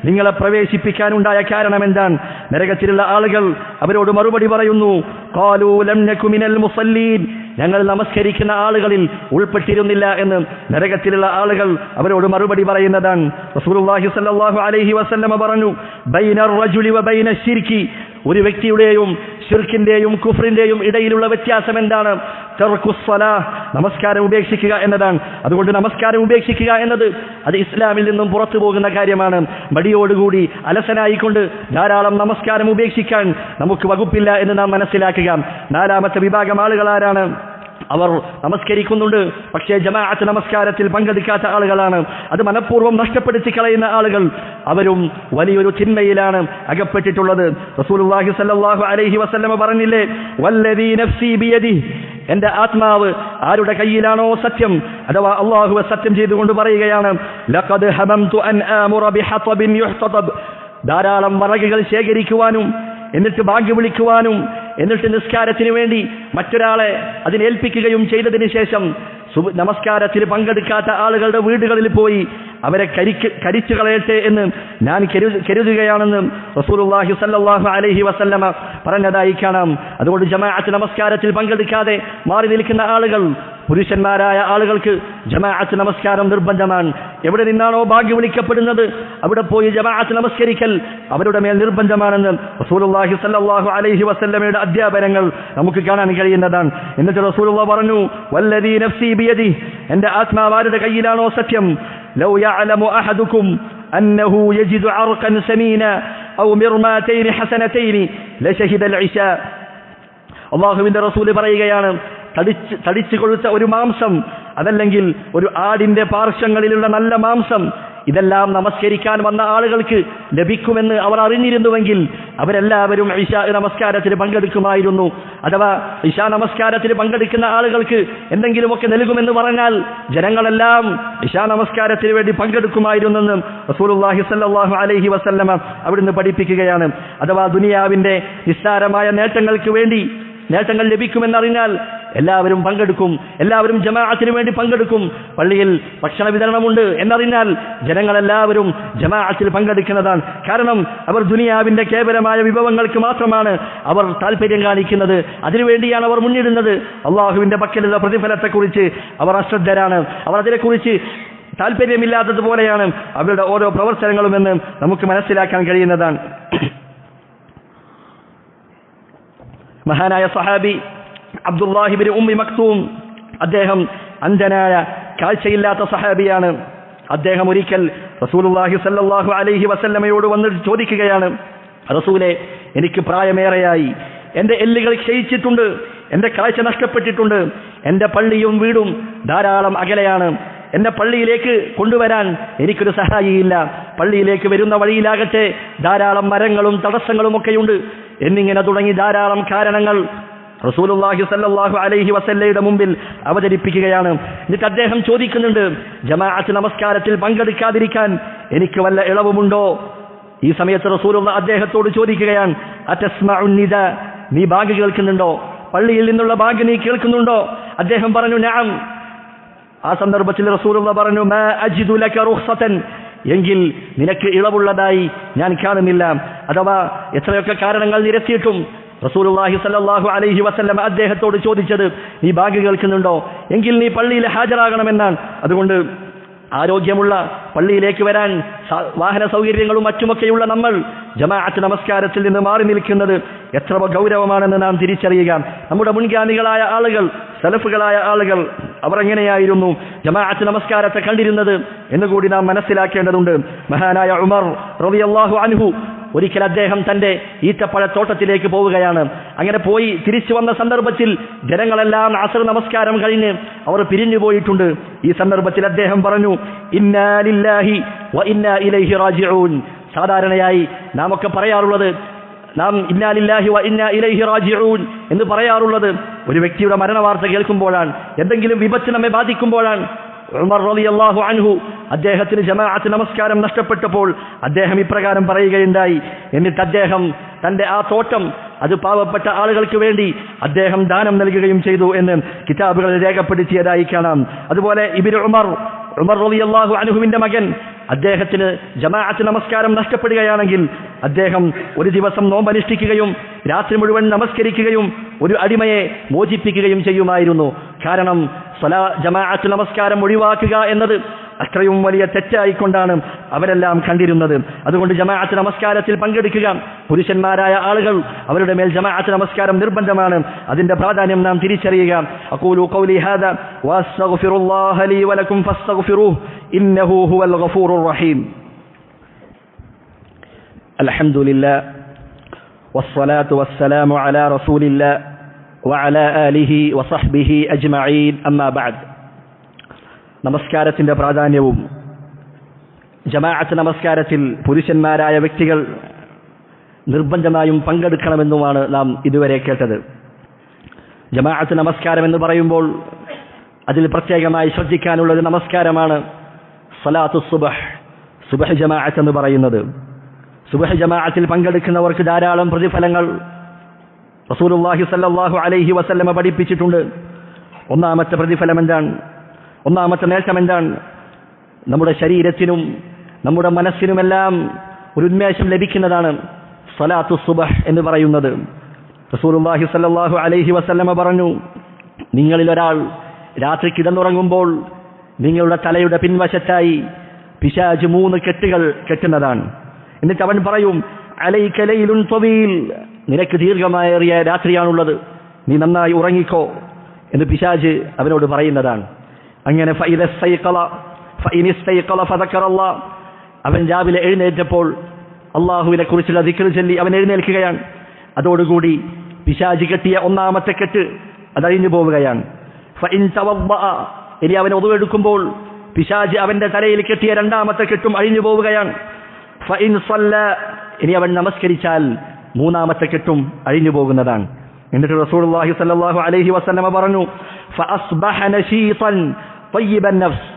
നിങ്ങളെ പ്രവേശിപ്പിക്കാനുണ്ടായ കാരണം എന്താണ്? നരകത്തിലുള്ള ആളുകൾ അവരോട് മറുപടി പറയുന്നു, ഖാലൂ ലം നകു മിനൽ മുസല്ലീൻ. ഞങ്ങൾ നമസ്കരിക്കുന്ന ആളുകളിൽ ഉൾപ്പെട്ടിരുന്നില്ല എന്ന് നരകത്തിലുള്ള ആളുകൾ അവരോട് മറുപടി പറയുന്നതാണ്. റസൂലുള്ളാഹി സ്വല്ലല്ലാഹു അലൈഹി വസല്ലമ പറഞ്ഞു, ബൈനർ റജുലി വ ബൈന ശിർക്കി. ഒരു വ്യക്തിയുടെയും ശിർക്കിന്റെയും കുഫ്രിന്റെയും ഇടയിലുള്ള വ്യത്യാസം എന്താണ്? തർക്കുസ്സലാഹ്, നമസ്കാരം ഉപേക്ഷിക്കുക എന്നതാണ്. അതുകൊണ്ട് നമസ്കാരം ഉപേക്ഷിക്കുക എന്നത് അത് ഇസ്ലാമിൽ നിന്നും പുറത്തു പോകുന്ന കാര്യമാണ്. മടിയോടുകൂടി അലസനായിക്കൊണ്ട് ധാരാളം നമസ്കാരം ഉപേക്ഷിക്കാൻ നമുക്ക് വകുപ്പില്ല എന്ന് നാം മനസ്സിലാക്കുക. നാലാമത്തെ വിഭാഗം ആളുകൾ ആരാണ്? അവർ നമസ്കരിക്കുന്നുണ്ട്, പക്ഷേ ജമാഅത്ത് നമസ്കാരത്തിൽ പങ്കെടുക്കാത്ത ആളുകളാണ്. അത് മനഃപൂർവ്വം നഷ്ടപ്പെടുത്തി കളയുന്ന ആളുകൾ. അവരും വലിയൊരു തിന്മയിലാണ് അകപ്പെട്ടിട്ടുള്ളത്. റസൂലുള്ളാഹി സ്വല്ലല്ലാഹു അലൈഹി വസല്ലമ പറഞ്ഞില്ലേ, വല്ലദീ നഫ്സി ബിയദിഹി, എന്റെ ആത്മാവ് ആരുടെ കയ്യിലാണോ സത്യം, അഥവാ അല്ലാഹു സത്യം ചെയ്തുകൊണ്ട് പറയുകയാണ്, ലഖദ് ഹമംതു അൻ ആമുറ ബിഹതബിൻ യുഹ്തബ്. ധാരാളം വറകുകൾ ശേഖരിക്കുവാനും എന്നിട്ട് ബാങ്ക് വിളിക്കുവാനും എന്നിട്ട് നിസ്കാരത്തിന് വേണ്ടി മറ്റൊരാളെ അതിനേൽപ്പിക്കുകയും ചെയ്തതിന് ശേഷം നമസ്കാരത്തിൽ പങ്കെടുക്കാത്ത ആളുകളുടെ വീടുകളിൽ പോയി അവരെ കരിച്ചു കളയട്ടെ എന്ന് ഞാൻ കരുതുകയാണെന്ന് റസൂലുള്ളാഹി സ്വല്ലല്ലാഹു അലൈഹി വസല്ലമ പറഞ്ഞതായി കാണാം. അതുകൊണ്ട് ജമാഅത്ത് നമസ്കാരത്തിൽ പങ്കെടുക്കാതെ മാറി നിൽക്കുന്ന ആളുകൾ, പുരുഷന്മാരായ ആളുകൾക്ക് ജമാഅത്ത് നമസ്കാരം നിർബന്ധമാണ്. എവിടെ നിന്നാണോ ബാങ്ക് വിളിക്കപ്പെടുന്നത് അവിടെ പോയി ജമാഅത്ത് നമസ്കരിക്കൽ അവരുടെ മേൽ നിർബന്ധമാണെന്ന് റസൂലുള്ളാഹി സ്വല്ലല്ലാഹു അലൈഹി വസല്ലമയുടെ അധ്യാപനങ്ങൾ നമുക്ക് കാണാൻ കഴിയുന്നതാണ്. എന്നിട്ട് റസൂലുള്ളാഹി പറഞ്ഞു, വല്ലദീ നഫ്സി ബിയദിഹി, എന്റെ ആത്മാവ് ആരുടെ കയ്യിലാണോ സത്യം, ലൗ യഅലമു അഹദുകും അന്നഹു യജിദു അർഖൻ സമീന ഔ മിർമാതൈൻ ഹസനതൈൻ ലശഹിദ അൽഇശാ. അല്ലാഹുവിന്റെ റസൂൽ പറയുകയാണ്, തടിച്ചു കൊഴുത്ത ഒരു മാംസം, അതല്ലെങ്കിൽ ഒരു ആടിന്റെ പാർശ്വങ്ങളിലുള്ള നല്ല മാംസം, ഇതെല്ലാം നമസ്കരിക്കാൻ വന്ന ആളുകൾക്ക് ലഭിക്കുമെന്ന് അവർ അറിഞ്ഞിരുന്നുവെങ്കിൽ അവരെല്ലാവരും ഇശാ നമസ്കാരത്തിൽ പങ്കെടുക്കുമായിരുന്നു. അഥവാ ഇശാ നമസ്കാരത്തിൽ പങ്കെടുക്കുന്ന ആളുകൾക്ക് എന്തെങ്കിലുമൊക്കെ നൽകുമെന്ന് പറഞ്ഞാൽ ജനങ്ങളെല്ലാം ഇശാ നമസ്കാരത്തിന് വേണ്ടി പങ്കെടുക്കുമായിരുന്നെന്നും റസൂലുള്ളാഹി സ്വല്ലല്ലാഹു അലൈഹി വസല്ലമ അവിടുന്ന് പഠിപ്പിക്കുകയാണ്. അഥവാ ദുനിയാവിന്റെ നിസ്സാരമായ നേട്ടങ്ങൾ ലഭിക്കുമെന്നറിഞ്ഞാൽ എല്ലാവരും പങ്കെടുക്കും, എല്ലാവരും ജമാഅത്തിന് വേണ്ടി പങ്കെടുക്കും. പള്ളിയിൽ ഭക്ഷണ വിതരണമുണ്ട് എന്നറിഞ്ഞാൽ ജനങ്ങളെല്ലാവരും ജമാഅത്തിൽ പങ്കെടുക്കുന്നതാണ്. കാരണം അവർ ദുനിയാവിന്റെ കേവലമായ വിഭവങ്ങൾക്ക് മാത്രമാണ് അവർ താല്പര്യം കാണിക്കുന്നത്, അതിനുവേണ്ടിയാണ് അവർ മുന്നിടുന്നത്. അള്ളാഹുവിന്റെ പക്കലുള്ള പ്രതിഫലത്തെക്കുറിച്ച് അവർ അശ്രദ്ധരാണ്, അവർ അതിനെക്കുറിച്ച് താല്പര്യമില്ലാത്തതുപോലെയാണ് അവരുടെ ഓരോ പ്രവർത്തനങ്ങളുമെന്ന് നമുക്ക് മനസ്സിലാക്കാൻ കഴിയുന്നതാണ്. മഹാനായ സഹാബി അബ്ദുല്ലാഹി ഇബ്നു ഉമ്മി മക്തൂം, അദ്ദേഹം അന്ധനായ കാഴ്ചയില്ലാത്ത സഹാബിയാണ്. അദ്ദേഹം ഒരിക്കൽ റസൂലുള്ളാഹി സ്വല്ലല്ലാഹു അലൈഹി വസല്ലമയോട് വന്ന് ചോദിക്കുകയാണ്, റസൂലേ, എനിക്ക് പ്രായമേറെയായി, എൻ്റെ എല്ലുകൾ ക്ഷയിച്ചിട്ടുണ്ട്, എൻ്റെ കാഴ്ച നഷ്ടപ്പെട്ടിട്ടുണ്ട്, എൻ്റെ പള്ളിയും വീടും ധാരാളം അകലെയാണ്, എന്നെ പള്ളിയിലേക്ക് കൊണ്ടുവരാൻ എനിക്കൊരു സഹായിയില്ല, പള്ളിയിലേക്ക് വരുന്ന വഴിയിലാകട്ടെ ധാരാളം മരങ്ങളും തടസ്സങ്ങളും ഒക്കെയുണ്ട് എന്നിങ്ങനെ തുടങ്ങി ധാരാളം കാരണങ്ങൾ റസൂലുള്ളാഹി സ്വല്ലല്ലാഹു അലൈഹി വസല്ലയുടെ മുമ്പിൽ അവതരിപ്പിക്കുകയാണ്. എന്നിട്ട് അദ്ദേഹം ചോദിക്കുന്നുണ്ട്, ജമാഅത്ത് നമസ്കാരത്തിൽ പങ്കെടുക്കാതിരിക്കാൻ എനിക്ക് വല്ല ഇളവുമുണ്ടോ? ഈ സമയത്ത് റസൂലുള്ളാഹി അദ്ദേഹത്തോട് ചോദിക്കുകയാണ്, അതസ്മഉ നിദാ, നീ ബാങ്ക് കേൾക്കുന്നുണ്ടോ? പള്ളിയിൽ നിന്നുള്ള ബാങ്ക് നീ കേൾക്കുന്നുണ്ടോ? അദ്ദേഹം പറഞ്ഞു, നഅം. ആ സന്ദർഭത്തിൽ റസൂലുള്ളാഹി പറഞ്ഞു, മാ അജിദു ലക റുഖ്സതൻ, എങ്കിൽ നിനക്ക് ഇളവുള്ളതായി ഞാൻ കാണുന്നില്ല. അഥവാ എത്രയൊക്കെ കാരണങ്ങൾ നിരത്തിയിട്ടും റസൂലുള്ളാഹി സ്വല്ലല്ലാഹു അലൈഹി വസല്ലം അദ്ദേഹത്തോട് ചോദിച്ചത്, നീ ബാങ്ക് കേൾക്കുന്നുണ്ടോ? എങ്കിൽ നീ പള്ളിയിൽ ഹാജരാകണമെന്നാണ്. അതുകൊണ്ട് ആരോഗ്യമുള്ള പള്ളിയിലേക്ക് വരാൻ വാഹന സൗകര്യങ്ങളും മറ്റുമൊക്കെയുള്ള നമ്മൾ ജമാഅത്ത് നമസ്കാരത്തിൽ നിന്ന് മാറി നിൽക്കുന്നത് എത്ര ഗൗരവമാണെന്ന് നാം തിരിച്ചറിയുക. നമ്മുടെ മുൻഗാമികളായ ആളുകൾ സലഫുകളായ ആളുകൾ അവർ എങ്ങനെയായിരുന്നു ജമാഅത്ത് നമസ്കാരത്തെ കണ്ടിരുന്നത് എന്നുകൂടി നാം മനസ്സിലാക്കേണ്ടതുണ്ട്. മഹാനായ ഉമർ റളിയല്ലാഹു അൻഹു ഒരിക്കൽ അദ്ദേഹം തന്റെ ഈത്തപ്പഴത്തോട്ടത്തിലേക്ക് പോവുകയാണ്. അങ്ങനെ പോയി തിരിച്ചു വന്ന സന്ദർഭത്തിൽ ജനങ്ങളെല്ലാം അസ്ർ നമസ്കാരം കഴിഞ്ഞ് അവർ പിരിഞ്ഞു പോയിട്ടുണ്ട്. ഈ സന്ദർഭത്തിൽ അദ്ദേഹം പറഞ്ഞു, ഇന്നാ ലില്ലാഹി വ ഇന്നാ ഇലൈഹി റാജിഊൻ. സാധാരണയായി നാം ഒക്കെ പറയാറുള്ളത്, നാം ഇന്നാ ലില്ലാഹി വ ഇന്നാ ഇലൈഹി റാജിഊൻ എന്ന് പറയാറുള്ളത് ഒരു വ്യക്തിയുടെ മരണവാർത്ത കേൾക്കുമ്പോഴാണ്, എന്തെങ്കിലും വിപത്ത് നമ്മെ ബാധിക്കുമ്പോഴാണ്. ഉമർ റളിയല്ലാഹു അൻഹു അദ്ദേഹത്തിന് ജമാഅത്ത് നമസ്കാരം നഷ്ടപ്പെട്ടപ്പോൾ അദ്ദേഹം ഇപ്രകാരം പറയുകയുണ്ടായി. എന്നിട്ട് അദ്ദേഹം തന്റെ ആ തോട്ടം അത് പാവപ്പെട്ട ആളുകൾക്ക് വേണ്ടി അദ്ദേഹം ദാനം നൽകുകയും ചെയ്തു എന്ന് കിതാബുകളിൽ രേഖപ്പെടുത്തിയതായി കാണാം. അതുപോലെ ഇബ്നു ഉമർ റളിയല്ലാഹു അൻഹുവിന്റെ മകൻ, അദ്ദേഹത്തിന് ജമാഅത്ത് നമസ്കാരം നഷ്ടപ്പെടുകയാണെങ്കിൽ അദ്ദേഹം ഒരു ദിവസം നോമ്പനുഷ്ഠിക്കുകയും രാത്രി മുഴുവൻ നമസ്കരിക്കുകയും ഒരു അടിമയെ മോചിപ്പിക്കുകയും ചെയ്യുമായിരുന്നു. കാരണം ജമാഅത്ത് നമസ്കാരം ഒഴിവാക്കുക എന്നത് അത്രയും വലിയ തെറ്റായിക്കൊണ്ടാണ് അവരെല്ലാം കണ്ടിരുന്നത്. അതുകൊണ്ട് ജമാഅത്ത് നമസ്കാരത്തിൽ പങ്കെടുക്കുക, പുരുഷന്മാരായ ആളുകൾ അവരുടെ മേൽ ജമാഅത്ത് നമസ്കാരം നിർബന്ധമാണ്. അതിന്റെ പ്രാധാന്യം നാം തിരിച്ചറിയുക. അഖൂലു ഖൗലി ഹാദാ വഅസ്തഗ്ഫിറുല്ലാഹ ലീ വലക്കും ഫസ്തഗ്ഫിറൂഹു ഇന്നഹു ഹുവൽ ഗഫൂറുർ റഹീം. അൽഹംദുലില്ലാഹ് വസ്സലാത്തു വസ്സലാമു അലാ റസൂലില്ലാഹ് വഅലാ ആലിഹി വസഹ്ബിഹി അജ്മഈൻ. അമ്മാ ബഅദ്. നമസ്കാരത്തിന്റെ പ്രാധാന്യവും ജമാഅത്ത് നമസ്കാരത്തിൽ പുരുഷന്മാരായ വ്യക്തികൾ നിർബന്ധമായും പങ്കെടുക്കണമെന്നുമാണ് നാം ഇതുവരെ കേട്ടത്. ജമാഅത്ത് നമസ്കാരം എന്ന് പറയുമ്പോൾ അതിൽ പ്രത്യേകമായി ശ്രദ്ധിക്കാനുള്ളത് നമസ്കാരമാണ് സലാത്തു സുബ്ഹ് ജമാഅത്ത് എന്ന് പറയുന്നത്. സുബ്ഹ് ജമാഅത്തിൽ പങ്കെടുക്കുന്നവർക്ക് ധാരാളം പ്രതിഫലങ്ങൾ റസൂലുള്ളാഹി സ്വല്ലല്ലാഹു അലൈഹി വസല്ലമ പഠിപ്പിച്ചിട്ടുണ്ട്. ഒന്നാമത്തെ പ്രതിഫലം എന്താണ്? ഒന്നാമത്തെ നേട്ടം എന്താണ്? നമ്മുടെ ശരീരത്തിനും നമ്മുടെ മനസ്സിനുമെല്ലാം ഒരു ഉന്മേഷം ലഭിക്കുന്നതാണ് സ്വലാത്തു സുബ്ഹ് എന്ന് പറയുന്നത്. റസൂലുള്ളാഹി സ്വല്ലല്ലാഹു അലൈഹി വസല്ലമ പറഞ്ഞു, നിങ്ങളിൽ ഒരാൾ രാത്രി കിടന്നുറങ്ങുമ്പോൾ നിങ്ങളുടെ തലയുടെ പിൻവശത്തായി പിശാച് 3 കെട്ടുകൾ കെട്ടുന്നതാണ്. എന്നിട്ട് അവൻ പറയും, അലൈക ലൈലുൻ തവീൽ, നിനക്ക് ദീർഘമേറിയ രാത്രിയാണുള്ളത്, നീ നന്നായി ഉറങ്ങിക്കോ എന്ന് പിശാച് അവനോട് പറയുന്നതാണ്. അങ്ങനെ അവൻ രാവിലെ എഴുന്നേറ്റപ്പോൾ അള്ളാഹുവിനെ കുറിച്ചുള്ള ദിക്ർ ചൊല്ലി അവൻ എഴുന്നേൽക്കുകയാണ്. അതോടുകൂടി പിശാച് കെട്ടിയ ഒന്നാമത്തെ കെട്ട് അതഴിഞ്ഞു പോവുകയാണ്. ഇനി അവൻ ഒതുവെടുക്കുമ്പോൾ പിശാച് അവന്റെ തലയിൽ കെട്ടിയ രണ്ടാമത്തെ കെട്ടും അഴിഞ്ഞു പോവുകയാണ്. ഇനി അവൻ നമസ്കരിച്ചാൽ മൂന്നാമത്തെ കെട്ടും അഴിഞ്ഞു പോകുന്നതാണ്. എന്നിട്ട് റസൂലുള്ളാഹി സ്വല്ലല്ലാഹു അലൈഹി വസല്ലമ പറഞ്ഞു, ഫഅസ്ബഹ നശീതൻ തയ്യിബൻ നഫ്സ്.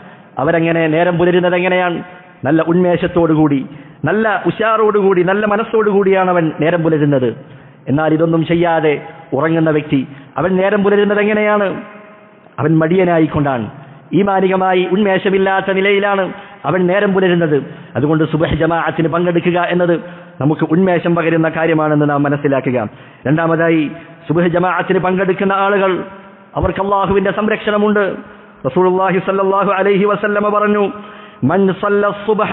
അവരങ്ങനെ നേരം പുലരുന്നത് എങ്ങനെയാണ്? നല്ല ഉന്മേഷത്തോടുകൂടി, നല്ല ഉശാറോടുകൂടി, നല്ല മനസ്സോടുകൂടിയാണ് അവൻ നേരം പുലരുന്നത്. എന്നാൽ ഇതൊന്നും ചെയ്യാതെ ഉറങ്ങുന്ന വ്യക്തി അവൻ നേരം പുലരുന്നത് എങ്ങനെയാണ്? അവൻ മടിയനായിക്കൊണ്ടാണ്, ഈമാനികമായി ഉന്മേഷമില്ലാത്ത നിലയിലാണ് അവൻ നേരം പുലരുന്നത്. അതുകൊണ്ട് സുബ്ഹ് ജമാഅത്തിന് പങ്കെടുക്കുക എന്നത് നമുക്ക് ഉന്മേഷം പകരുന്ന കാര്യമാണെന്ന് നാം മനസ്സിലാക്കുക. രണ്ടാമതായി, സുബ്ഹ് ജമാഅത്തിന് പങ്കെടുക്കുന്ന ആളുകൾ അവർക്ക് അല്ലാഹുവിന്റെ സംരക്ഷണമുണ്ട്. റസൂലുള്ളാഹി സ്വല്ലല്ലാഹു അലൈഹി വസല്ലമ പറഞ്ഞു, മൻ സല്ല സുബ്ഹ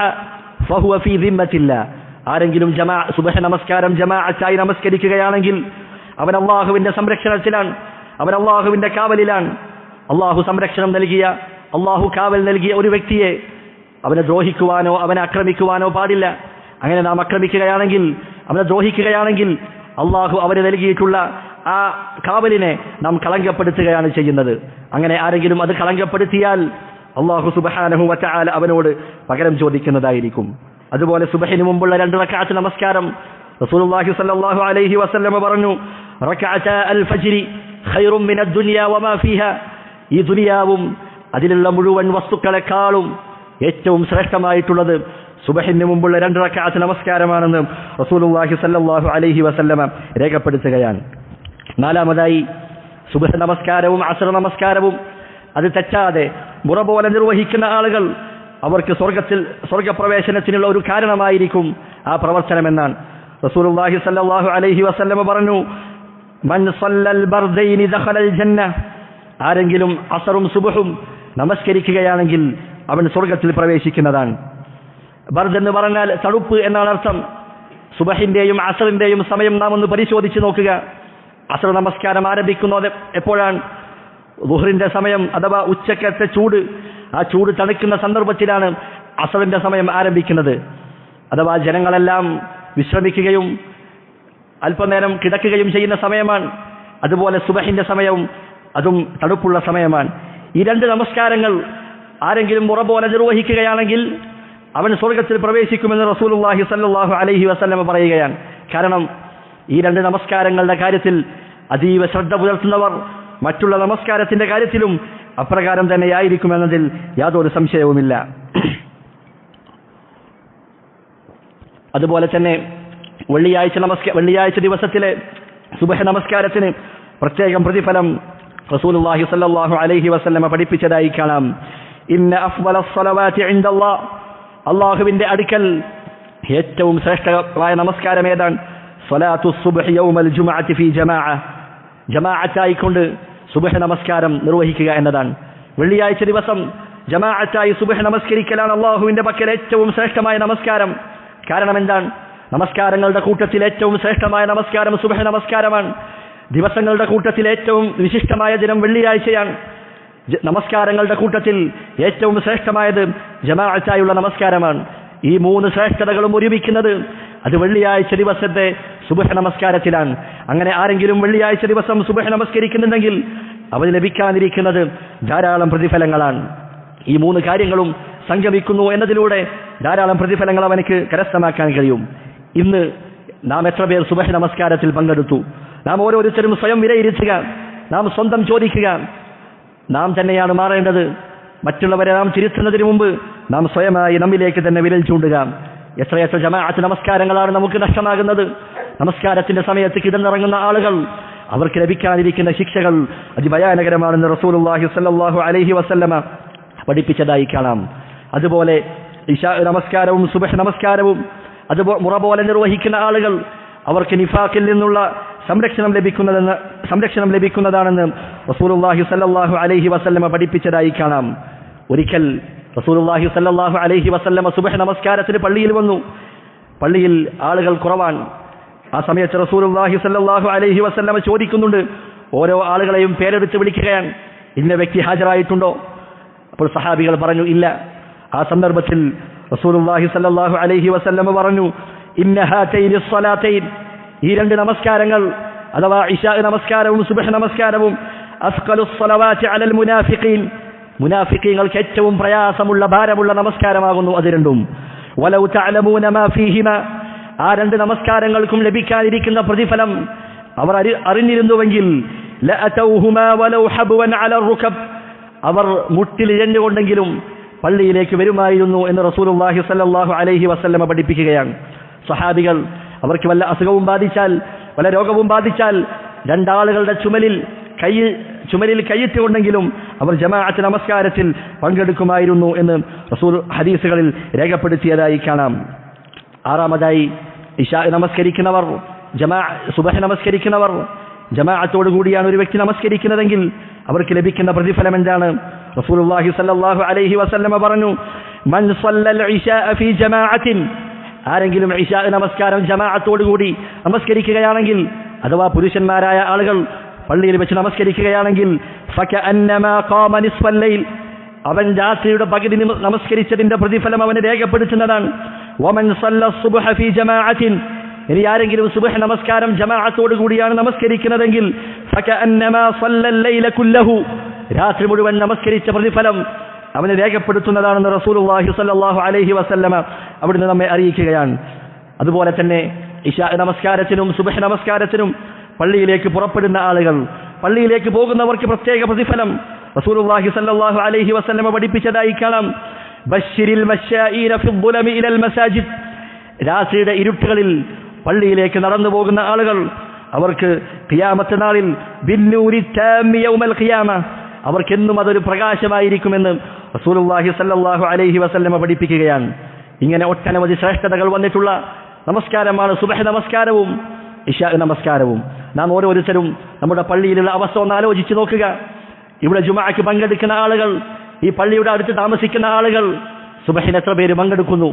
ഫഹുവ ഫീ ദിമ്മത്തില്ലാഹ്. ആരെങ്കിലും സുബ്ഹ് നമസ്കാരം ജമാഅത്തായി നമസ്കരിക്കുകയാണെങ്കിൽ അവൻ അല്ലാഹുവിന്റെ സംരക്ഷണത്തിലാണ്, അവൻ അല്ലാഹുവിന്റെ കാവലിലാണ്. അല്ലാഹു സംരക്ഷണം നൽകിയ, അല്ലാഹു കാവൽ നൽകിയ ഒരു വ്യക്തിയെ അവനെ ദ്രോഹിക്കുവാനോ അവനെ ആക്രമിക്കുവാനോ പാടില്ല. അങ്ങനെ നാം ആക്രമിക്കുകയാണെങ്കിൽ, അവനെ ദ്രോഹിക്കുകയാണെങ്കിൽ അല്ലാഹു അവന് നൽകിയിട്ടുള്ള ആ കാവലിനെ നാം കളങ്കപ്പെടുത്തുകയാണ് ചെയ്യുന്നത്. അങ്ങനെ ആരെങ്കിലും അത് കളങ്കപ്പെടുത്തിയാൽ അല്ലാഹു സുബ്ഹാനഹു വ തആല അവനോട് പകരം ചോദിക്കുന്നതായിരിക്കും. അതുപോലെ സുബ്ഹിന് മുമ്പുള്ള 2 റക്അത്ത് നമസ്കാരം റസൂലുള്ളാഹി സ്വല്ലല്ലാഹു അലൈഹി വസല്ലം പറഞ്ഞു, റക്അത്താ അൽ ഫജ്രി ഖൈറും മിനദ് ദുനിയ വമാ ഫീഹാ. ഈ ദുനിയാവും അതിലുള്ള മുഴുവൻ വസ്തുക്കളെക്കാളും ഏറ്റവും ശ്രേഷ്ഠമായിട്ടുള്ളത് സുബ്ഹിന് മുമ്പുള്ള 2 റക്അത്ത് നമസ്കാരമാണെന്ന് റസൂലുള്ളാഹി സ്വല്ലല്ലാഹു അലൈഹി വസല്ലം രേഖപ്പെടുത്തുകയാണ്. നാലാമതായി, സുബ്ഹ് നമസ്കാരവും അസ്ർ നമസ്കാരവും അത് തെറ്റാതെ മുറ പോലെ നിർവഹിക്കുന്ന ആളുകൾ അവർക്ക് സ്വർഗപ്രവേശനത്തിനുള്ള ഒരു കാരണമായിരിക്കും ആ പ്രവർത്തനമെന്നാണ്. റസൂലുള്ളാഹി സ്വല്ലല്ലാഹു അലൈഹി വസല്ലം പറഞ്ഞു, മൻ സല്ലൽ ബർദൈനി ദഖലൽ ജന്ന. ആരെങ്കിലും അസ്റും സുബ്ഹും നമസ്കരിക്കുകയാണെങ്കിൽ അവൻ സ്വർഗത്തിൽ പ്രവേശിക്കുന്നതാണ്. ബർദ് എന്ന് പറഞ്ഞാൽ തണുപ്പ് എന്നാണ് അർത്ഥം. സുബ്ഹിന്റെയും അസ്റിന്റെയും സമയം നാം ഒന്ന് പരിശോധിച്ച് നോക്കുക. അസ്ർ നമസ്കാരം ആരംഭിക്കുന്നത് എപ്പോഴാണ്? ളുഹറിന്റെ സമയം അഥവാ ഉച്ചക്കത്തെ ചൂട്, ആ ചൂട് തണുക്കുന്ന സന്ദർഭത്തിലാണ് അസറിന്റെ സമയം ആരംഭിക്കുന്നത്. അഥവാ ജനങ്ങളെല്ലാം വിശ്രമിക്കുകയും അല്പനേരം കിടക്കുകയും ചെയ്യുന്ന സമയമാണ്. അതുപോലെ സുബഹിന്റെ സമയവും അതും തണുപ്പുള്ള സമയമാണ്. ഈ രണ്ട് നമസ്കാരങ്ങൾ ആരെങ്കിലും മുറ പോലെ നിർവഹിക്കുകയാണെങ്കിൽ അവൻ സ്വർഗത്തിൽ പ്രവേശിക്കുമെന്ന് റസൂലുള്ളാഹി സ്വല്ലല്ലാഹു അലൈഹി വസല്ലം പറയുകയാണ്. കാരണം ഈ രണ്ട് നമസ്കാരങ്ങളുടെ കാര്യത്തിൽ അതീവ ശ്രദ്ധ പുലർത്തുന്നവർ മറ്റുള്ള നമസ്കാരത്തിന്റെ കാര്യത്തിലും അപ്രകാരം തന്നെയായിരിക്കുമെന്നതിൽ യാതൊരു സംശയവുമില്ല. അതുപോലെ തന്നെ വെള്ളിയാഴ്ച ദിവസത്തിലെ സുബഹ് നമസ്കാരത്തിന് പ്രത്യേകം പ്രതിഫലം റസൂലുള്ളാഹി സ്വല്ലല്ലാഹു അലൈഹി വസല്ലം പഠിപ്പിച്ചതായി കാണാം. ഇന്ന അഫ്ളലസ് സ്വലവാതി ഇൻദല്ലാഹ്, അല്ലാഹുവിന്റെ അടുക്കൽ ഏറ്റവും ശ്രേഷ്ഠമായ നമസ്കാരം ഏതാണ്? സ്വലാത്തു സുബ്ഹി യൗമൽ ജുമുഅത്തി ഫീ ജമാഅ, ജമാഅത്തായിക്കൊണ്ട് സുബ്ഹ് നമസ്കാരം നിർവഹിക്കുക എന്നതാണ്. വെള്ളിയാഴ്ച ദിവസം ജമാഅത്തായി സുബ്ഹ് നമസ്കരിക്കലാണ് അല്ലാഹുവിന്റെ പക്കൽ ഏറ്റവും ശ്രേഷ്ഠമായ നമസ്കാരം. കാരണം എന്താണ്? നമസ്കാരങ്ങളുടെ കൂട്ടത്തിൽ ഏറ്റവും ശ്രേഷ്ഠമായ നമസ്കാരം സുബ്ഹ് നമസ്കാരമാണ്. ദിവസങ്ങളുടെ കൂട്ടത്തിൽ ഏറ്റവും വിശിഷ്ടമായ ദിനം വെള്ളിയാഴ്ചയാണ്. നമസ്കാരങ്ങളുടെ കൂട്ടത്തിൽ ഏറ്റവും ശ്രേഷ്ഠമായത് ജമാഅത്തായുള്ള നമസ്കാരമാണ്. ഈ മൂന്ന് ശ്രേഷ്ഠതകളും ഒരുമിക്കുന്നത് അത് വെള്ളിയാഴ്ച ദിവസത്തെ സുബ്ഹ് നമസ്കാരത്തിലാണ്. അങ്ങനെ ആരെങ്കിലും വെള്ളിയാഴ്ച ദിവസം സുബ്ഹ് നമസ്കരിക്കുന്നുണ്ടെങ്കിൽ അവന് ലഭിക്കാനിരിക്കുന്നത് ധാരാളം പ്രതിഫലങ്ങളാണ്. ഈ മൂന്ന് കാര്യങ്ങളും സംഗമിക്കുന്നു എന്നതിലൂടെ ധാരാളം പ്രതിഫലങ്ങൾ അവനക്ക് കരസ്ഥമാക്കാൻ കഴിയും. ഇന്ന് നാം എത്ര പേർ സുബ്ഹ് നമസ്കാരത്തിൽ പങ്കെടുത്തു? നാം ഓരോരുത്തരും സ്വയം വിലയിരുത്തുക, നാം സ്വന്തം ചോദിക്കുക. നാം തന്നെയാണ് മാറേണ്ടത്. മറ്റുള്ളവരെ നാം തിരുത്തുന്നതിന് മുമ്പ് നാം സ്വയമായി നമ്മിലേക്ക് തന്നെ വിരൽ ചൂണ്ടുക. എത്രയെത്ര ജമാഅത്ത് നമസ്കാരങ്ങളാണ് നമുക്ക് നഷ്ടമാകുന്നത്. നമസ്കാരത്തിന്റെ സമയത്ത് കിടന്നിറങ്ങുന്ന ആളുകൾ, അവർക്ക് ലഭിക്കാനിരിക്കുന്ന ശിക്ഷകൾ അതിഭയാനകരമാണെന്ന് റസൂലുള്ളാഹി സ്വല്ലല്ലാഹു അലൈഹി വസല്ലമ പഠിപ്പിച്ചതായി കാണാം. അതുപോലെ ഇശാ നമസ്കാരവും സുബ്ഹ് നമസ്കാരവും അതുപോലെ മുറ പോലെ നിർവഹിക്കുന്ന ആളുകൾ അവർക്ക് നിഫാഖിൽ നിന്നുള്ള സംരക്ഷണം ലഭിക്കുന്നതാണെന്ന് റസൂലുള്ളാഹി സ്വല്ലല്ലാഹു അലൈഹി വസല്ലമ പഠിപ്പിച്ചതായി കാണാം. ഒരിക്കൽ റസൂലുള്ളാഹി സ്വല്ലല്ലാഹു അലൈഹി വസല്ലമ സുബ്ഹ് നമസ്കാരത്തിന് പള്ളിയിൽ വന്നു. പള്ളിയിൽ ആളുകൾ കുറവാണ്. ആ സമയത്ത് റസൂലുള്ളാഹി സ്വല്ലല്ലാഹു അലൈഹി വസല്ലമ ചോദിക്കുന്നുണ്ട്, ഓരോ ആളുകളെയും പേരെടുത്ത് വിളിക്കുകയാണ്, ഇന്ന വ്യക്തി ഹാജരായിട്ടുണ്ടോ? അപ്പോൾ സഹാബികൾ പറഞ്ഞു ഇല്ല. ആ സന്ദർഭത്തിൽ റസൂലുള്ളാഹി സ്വല്ലല്ലാഹു അലൈഹി വസല്ലമ പറഞ്ഞു, ഇന്ന ഹാതൈനി സ്വലാതൈൻ, ഈ രണ്ട് നമസ്കാരങ്ങൾ അഥവാ ഇശാ നമസ്കാരവും സുബ്ഹ് നമസ്കാരവും അസ്ഖലുസ് സ്വലവാതി അലൽ മുനാഫിഖീൻ, മുനാഫിഖീങ്ങൾക്ക് ഏറ്റവും പ്രയാസമുള്ള ഭാരമുള്ള നമസ്കാരമാകുന്നു അത് രണ്ടും. വലൗ തഅലമൂന മാ ഫീഹിമാ, ആ രണ്ട് നമസ്കാരങ്ങൾക്കും ലഭിക്കാനിരിക്കുന്ന പ്രതിഫലം അവർ അറിഞ്ഞിരുന്നുവെങ്കിൽ ലഅതൗഹുമാ വലൗ ഹബ്വൻ അലർ റുകബ്, അവർ മുട്ടിൽ ഇഴഞ്ഞുകൊണ്ടെങ്കിലും പള്ളിയിലേക്ക് വരുമായിരുന്നു എന്ന് റസൂലുള്ളാഹി സ്വല്ലല്ലാഹു അലൈഹി വസല്ലമ പഠിപ്പിക്കുകയാണ്. സഹാബികൾ അവർക്ക് വല്ല അസുഖവും ബാധിച്ചാൽ, വല്ല രോഗവും ബാധിച്ചാൽ രണ്ടാളുകളുടെ ചുമലിൽ കൈയിട്ടുകൊണ്ടെങ്കിലും അവർ ജമാഅത്ത് നമസ്കാരത്തിൽ പങ്കെടുക്കുമായിരുന്നു എന്ന് റസൂൽ ഹദീസുകളിൽ രേഖപ്പെടുത്തിയതായി കാണാം. ആറാമതായി ഇശാ നമസ്കരിക്കുന്നവർ, സുബ്ഹ് നമസ്കരിക്കുന്നവർ ജമാഅത്തോടു കൂടിയാണ് ഒരു വ്യക്തി നമസ്കരിക്കുന്നതെങ്കിൽ അവർക്ക് ലഭിക്കുന്ന പ്രതിഫലം എന്താണ്? റസൂലുള്ളാഹി സ്വല്ലല്ലാഹു അലൈഹി വസല്ലമ പറഞ്ഞു, മൻ സ്വല്ലൽ ഇശാ ഫീ ജമാഅത്തിൻ, ആരെങ്കിലും ഇശാ നമസ്കാരം ജമാഅത്തോടു കൂടി നമസ്കരിക്കുകയാണെങ്കിൽ, അഥവാ പുരുഷന്മാരായ ആളുകൾ പള്ളിയിൽ വെച്ച് നമസ്കരിക്കുകയാണെങ്കിൽ, ഫകഅന്നമാ ഖാമ നിസ്ഫൽ ലൈൽ, അവൻ രാത്രിയുടെ പകുതി നമസ്കരിച്ചതിന്റെ പ്രതിഫലം അവന് രേഖപ്പെടുത്തുന്നതാണ്. വമൻ സ്വല്ല സുബ്ഹ ഫീ ജമാഅത്തിൻ, ഇനി ആരെങ്കിലും സുബ്ഹ് നമസ്കാരം ജമാഅത്തോടു കൂടിയാണ് നമസ്കരിക്കുന്നതെങ്കിൽ, ഫകഅന്നമാ സ്വല്ലൽ ലൈല കുല്ലഹു, രാത്രി മുഴുവൻ നമസ്കരിച്ച പ്രതിഫലം അവന് രേഖപ്പെടുത്തുന്നതാണെന്ന് റസൂലുള്ളാഹി സ്വല്ലല്ലാഹു അലൈഹി വസല്ലമ അവിടുന്ന് നമ്മെ അറിയിക്കുകയാണ്. അതുപോലെ തന്നെ ഇശാ നമസ്കാരത്തിനും സുബ്ഹ് നമസ്കാരത്തിനും പള്ളിയിലേക്ക് പുറപ്പെടുന്ന ആളുകൾ, പള്ളിയിലേക്ക് പോകുന്നവർക്ക് പ്രത്യേക പ്രതിഫലം റസൂലുള്ളാഹി സ്വല്ലല്ലാഹു അലൈഹി വസല്ലമ പഠിപ്പിച്ചതായി കാണാം. ബശ്ശിരിൽ മശാഈന ഫിദ്ദുലമി ഇലൽ മസാജിദ്, രാത്രിയുടെ ഇരുട്ടുകളിൽ പള്ളിയിലേക്ക് നടന്നു പോകുന്ന ആളുകൾ, അവർക്ക് ഖിയാമത്ത് നാളിൽ ബിന്നൂരി താമി യൗമൽ ഖിയാമ, അവർക്കെന്നും അതൊരു പ്രകാശമായിരിക്കുമെന്ന് റസൂലുള്ളാഹി സ്വല്ലല്ലാഹു അലൈഹി വസല്ലമ പഠിപ്പിക്കുകയാണ്. ഇങ്ങനെ ഒട്ടനവധി ശ്രേഷ്ഠതകൾ വന്നിട്ടുള്ള നമസ്കാരമാണ് സുബ്ഹ് നമസ്കാരവും ഇശാ നമസ്കാരവും. നാം ഓരോരുത്തരും നമ്മുടെ പള്ളിയിലുള്ള അവസ്ഥ ഒന്ന് ആലോചിച്ച് നോക്കുക. ഇവിടെ ജുമുഅക്ക് പങ്കെടുക്കുന്ന ആളുകൾ, ഈ പള്ളിയുടെ അടുത്ത് താമസിക്കുന്ന ആളുകൾ സുബ്ഹിന് എത്ര പേര് പങ്കെടുക്കുന്നു?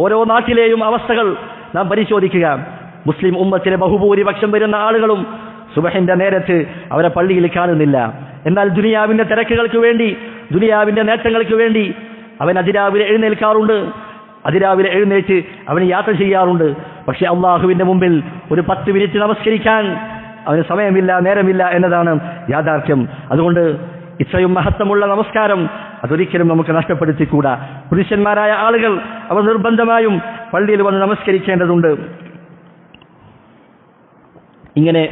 ഓരോ നാട്ടിലെയും അവസ്ഥകൾ നാം പരിശോധിക്കുക. മുസ്ലിം ഉമ്മത്തിലെ ബഹുഭൂരിപക്ഷം വരുന്ന ആളുകളും സുബ്ഹിന്റെ നേരത്ത് അവരെ പള്ളിയിൽ കാണുന്നില്ല. എന്നാൽ ദുനിയാവിന്റെ തിരക്കുകൾക്ക് വേണ്ടി, ദുനിയാവിന്റെ നേട്ടങ്ങൾക്ക് വേണ്ടി അവൻ അതിരാവിലെ എഴുന്നേൽക്കാറുണ്ട്, അതിരാവിലെ എഴുന്നേറ്റ് അവന് യാത്ര ചെയ്യാറുണ്ട്. പക്ഷെ അള്ളാഹുവിന്റെ മുമ്പിൽ ഒരു 10 മിനിറ്റ് നമസ്കരിക്കാൻ അവന് സമയമില്ല, നേരമില്ല എന്നതാണ് യാഥാർത്ഥ്യം. അതുകൊണ്ട് ഇത്രയും മഹത്വമുള്ള നമസ്കാരം അതൊരിക്കലും നമുക്ക് നഷ്ടപ്പെടുത്തിക്കൂടാ. പുരുഷന്മാരായ ആളുകൾ അവർ നിർബന്ധമായും പള്ളിയിൽ വന്ന് നമസ്കരിക്കേണ്ടതുണ്ട്. ഇങ്ങനെ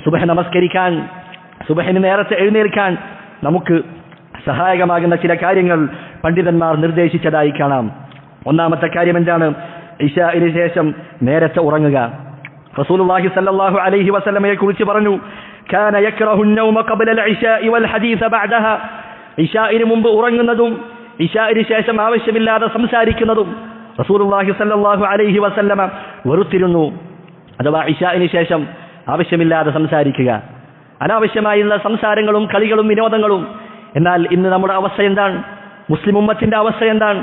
സുബഹ് നമസ്കരിക്കാൻ, സുബഹിന് നേരത്തെ എഴുന്നേൽക്കാൻ നമുക്ക് സഹായകമാകുന്ന ചില കാര്യങ്ങൾ പണ്ഡിതന്മാർ നിർദ്ദേശിച്ചതായി കാണാം. ഒന്നാമത്തെ കാര്യം എന്താണ്? ഇശാഇന് ശേഷം നേരത്തെ ഉറങ്ങുക. റസൂലുള്ളാഹി സ്വല്ലല്ലാഹു അലൈഹി വസല്ലമയെ കുറിച്ച് പറഞ്ഞു, കാന യക്റഹു النوم قبل العشاء والحديث بعدها. ഇശാഇന് മുമ്പ് ഉറങ്ങുന്നതും ഇശാഇന് ശേഷം ആവശ്യമില്ലാതെ സംസാരിക്കുന്നതും റസൂലുള്ളാഹി സ്വല്ലല്ലാഹു അലൈഹി വസല്ലമ വെറുത്തിരുന്നു. അഥവാ ഇശാഇന് ശേഷം ആവശ്യമില്ലാതെ സംസാരിക്കുക, അനാവശ്യമായുള്ള സംസാരങ്ങളും കളികളും വിനോദങ്ങളും. എന്നാൽ ഇന്ന് നമ്മുടെ അവസ്ഥ എന്താണ്? മുസ്ലിം ഉമ്മത്തിന്റെ അവസ്ഥ എന്താണ്?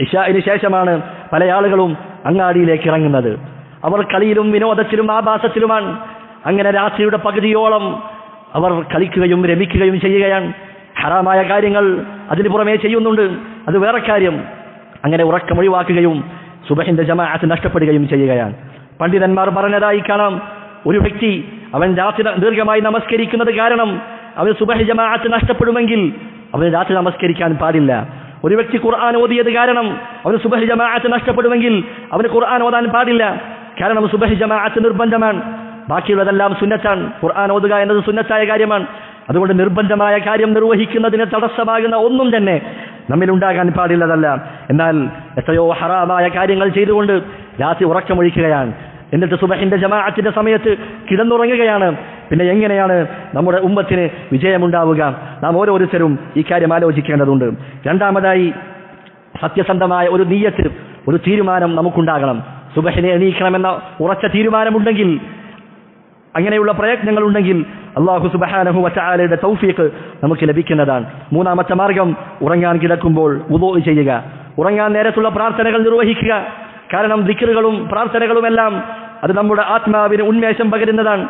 ഇശാഇന് ശേഷമാണ് പല ആളുകളും അങ്ങാടിയിലേക്ക് ഇറങ്ങുന്നത്. അവർ കളിയിലും വിനോദത്തിലും ആഭാസത്തിലുമാണ്. അങ്ങനെ രാത്രിയുടെ പകുതിയോളം അവർ കളിക്കുകയും രമിക്കുകയും ചെയ്യുകയാണ്. ഹറാമായ കാര്യങ്ങൾ അതിന് പുറമേ ചെയ്യുന്നുണ്ട്, അത് വേറെ കാര്യം. അങ്ങനെ ഉറക്കം ഒഴിവാക്കുകയും സുബഹിന്റെ ജമാഅത്ത് നഷ്ടപ്പെടുകയും ചെയ്യുകയാണ്. പണ്ഡിതന്മാർ പറഞ്ഞതായി കാണാം, ഒരു വ്യക്തി അവൻ രാത്രി ദീർഘമായി നമസ്കരിക്കുന്നത് കാരണം അവന് സുബഹി ജമാഅത്ത് നഷ്ടപ്പെടുമെങ്കിൽ അവന് രാത്രി നമസ്കരിക്കാൻ പാടില്ല. ഒരു വ്യക്തി ഖുർആൻ ഓതിയത് കാരണം അവന് സുബഹി ജമാഅത്ത് നഷ്ടപ്പെടുമെങ്കിൽ അവന് ഖുർആൻ ഓതാൻ പാടില്ല. കാരണം സുബഹി ജമാഅത്ത് നിർബന്ധമാണ്, ബാക്കിയുള്ളതെല്ലാം സുന്നത്താണ്. ഖുർആൻ ഓതുക എന്നത് സുന്നത്തായ കാര്യമാണ്. അതുകൊണ്ട് നിർബന്ധമായ കാര്യം നിർവഹിക്കുന്നതിന് തടസ്സമാകുന്ന ഒന്നും തന്നെ നമ്മിലുണ്ടാകാൻ പാടില്ലതല്ല. എന്നാൽ എത്രയോ ഹറാമായ കാര്യങ്ങൾ ചെയ്തുകൊണ്ട് രാത്രി ഉറക്കമൊഴിക്കുകയാണ്, എന്നിട്ട് സുബഹിന്റെ ജമാഅത്തിന്റെ സമയത്ത് കിടന്നുറങ്ങുകയാണ്. പിന്നെ എങ്ങനെയാണ് നമ്മുടെ ഉമ്മത്തിന് വിജയമുണ്ടാവുക? നാം ഓരോരുത്തരും ഈ കാര്യം ആലോചിക്കേണ്ടതുണ്ട്. രണ്ടാമതായി, സത്യസന്ധമായ ഒരു നിയ്യത്ത്, ഒരു തീരുമാനം നമുക്കുണ്ടാകണം. സുബഹിനെ എണീക്കണമെന്ന ഉറച്ച തീരുമാനമുണ്ടെങ്കിൽ, അങ്ങനെയുള്ള പ്രയത്നങ്ങളുണ്ടെങ്കിൽ അല്ലാഹു സുബ്ഹാനഹു വ തആലയുടെ തൗഫീഖ് നമുക്ക് ലഭിക്കുന്നതാണ്. മൂന്നാമത്തെ മാർഗം, ഉറങ്ങാൻ കിടക്കുമ്പോൾ വുളൂ ചെയ്യുക, ഉറങ്ങാൻ നേരത്തുള്ള പ്രാർത്ഥനകൾ നിർവഹിക്കുക. കാരണം ദിക്റുകളും പ്രാർത്ഥനകളുമെല്ലാം അത് നമ്മുടെ ആത്മാവിന് ഉന്മേഷം പകരുന്നതാണ്.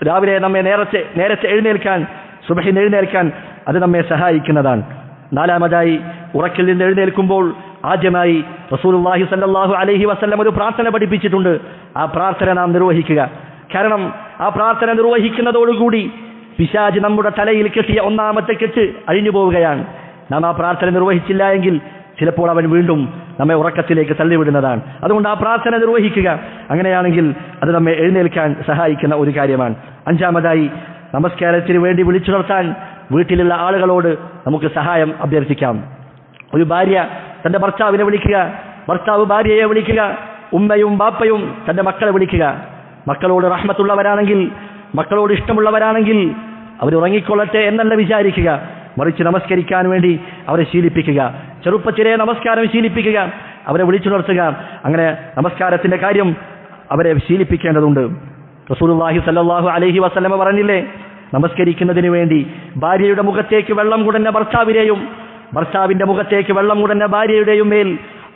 രാവിലെ നമ്മെ നേരത്തെ എഴുന്നേൽക്കാൻ, സുബഹിന് എഴുന്നേൽക്കാൻ അത് നമ്മെ സഹായിക്കുന്നതാണ്. നാലാമതായി, ഉറക്കിൽ നിന്ന് എഴുന്നേൽക്കുമ്പോൾ ആദ്യമായി റസൂലുള്ളാഹി സ്വല്ലല്ലാഹു അലൈഹി വസല്ലം ഒരു പ്രാർത്ഥന പഠിപ്പിച്ചിട്ടുണ്ട്. ആ പ്രാർത്ഥന നാം നിർവഹിക്കുക. കാരണം ആ പ്രാർത്ഥന നിർവഹിക്കുന്നതോടുകൂടി പിശാച് നമ്മുടെ തലയിൽ കെട്ടിയ ഒന്നാമത്തെ കെട്ട് അഴിഞ്ഞു പോവുകയാണ്. നാം ആ പ്രാർത്ഥന നിർവഹിച്ചില്ല എങ്കിൽ ചിലപ്പോൾ അവൻ വീണ്ടും നമ്മെ ഉറക്കത്തിലേക്ക് തള്ളിവിടുന്നതാണ്. അതുകൊണ്ട് ആ പ്രാർത്ഥന നിർവഹിക്കുക. അങ്ങനെയാണെങ്കിൽ അത് നമ്മെ എഴുന്നേൽക്കാൻ സഹായിക്കുന്ന ഒരു കാര്യമാണ്. അഞ്ചാമതായി, നമസ്കാരത്തിന് വേണ്ടി വിളിച്ചുണർത്താൻ വീട്ടിലുള്ള ആളുകളോട് നമുക്ക് സഹായം അഭ്യർത്ഥിക്കാം. ഒരു ഭാര്യ തന്റെ ഭർത്താവിനെ വിളിക്കുക, ഭർത്താവ് ഭാര്യയെ വിളിക്കുക, ഉമ്മയും ബാപ്പയും തന്റെ മക്കളെ വിളിക്കുക. മക്കളോട് റഹ്മത്തുള്ളവരാണെങ്കിൽ, മക്കളോട് ഇഷ്ടമുള്ളവരാണെങ്കിൽ അവരുറങ്ങിക്കൊള്ളട്ടെ എന്നല്ല വിചാരിക്കുക, മറിച്ച് നമസ്കരിക്കാൻ വേണ്ടി അവരെ ശീലിപ്പിക്കുക. ചെറുപ്പത്തിലെ നമസ്കാരം ശീലിപ്പിക്കുക, അവരെ വിളിച്ചുണർത്തുക. അങ്ങനെ നമസ്കാരത്തിന്റെ കാര്യം അവരെ ശീലിപ്പിക്കേണ്ടതുണ്ട്. റസൂലുള്ളാഹി സ്വല്ലല്ലാഹു അലൈഹി വസല്ലമ പറഞ്ഞില്ലേ, നമസ്കരിക്കുന്നതിന് വേണ്ടി ഭാര്യയുടെ മുഖത്തേക്ക് വെള്ളം കുടഞ്ഞ ഭർത്താവിനെയും ഭർത്താവിന്റെ മുഖത്തേക്ക് വെള്ളം കുടഞ്ഞ ഭാര്യയുടെയും മേൽ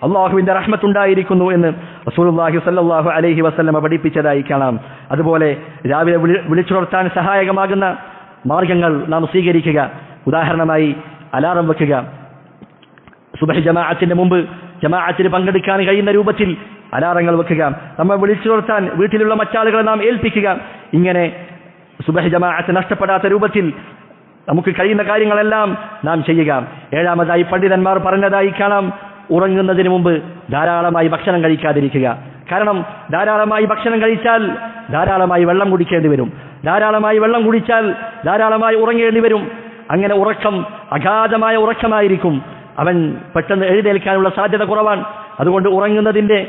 അള്ളാഹുവിന്റെ റഹ്മത്തുണ്ടായിരിക്കുന്നു എന്ന് റസൂലുള്ളാഹി സ്വല്ലല്ലാഹു അലൈഹി വസല്ലമ പഠിപ്പിച്ചതായി കാണാം. അതുപോലെ രാവിലെ വിളിച്ചുണർത്താൻ സഹായകമാകുന്ന മാർഗങ്ങൾ നാം സ്വീകരിക്കുക. ഉദാഹരണമായി, അലാറം വെക്കുക. സുബഹി ജമാഅത്തിന്റെ മുമ്പ് ജമാഅത്തിന് പങ്കെടുക്കാൻ കഴിയുന്ന രൂപത്തിൽ അലാറങ്ങൾ വെക്കുക. നമ്മൾ വിളിച്ചുണർത്താൻ വീട്ടിലുള്ള മറ്റാളുകളെ നാം ഏൽപ്പിക്കുക. ഇങ്ങനെ സുബഹി ജമാഅത്ത് നഷ്ടപ്പെടാത്ത രൂപത്തിൽ നമുക്ക് കഴിയുന്ന കാര്യങ്ങളെല്ലാം നാം ചെയ്യുക. ഏഴാമതായി, പണ്ഡിതന്മാർ പറഞ്ഞതായി കാണാം, ഉറങ്ങുന്നതിന് മുമ്പ് ധാരാളമായി ഭക്ഷണം കഴിക്കാതിരിക്കുക. കാരണം ധാരാളമായി ഭക്ഷണം കഴിച്ചാൽ ധാരാളമായി വെള്ളം കുടിക്കേണ്ടി വരും, ധാരാളമായി വെള്ളം കുടിച്ചാൽ ധാരാളമായി ഉറങ്ങേണ്ടി വരും. അങ്ങനെ ഉറക്കം അഗാധമായ ഉറക്കമായിരിക്കും. അവൻ പെട്ടെന്ന് എഴുന്നേൽക്കാനുള്ള സാധ്യത കുറവാണ്. അതുകൊണ്ട് ഉറങ്ങുന്നതിന്റെ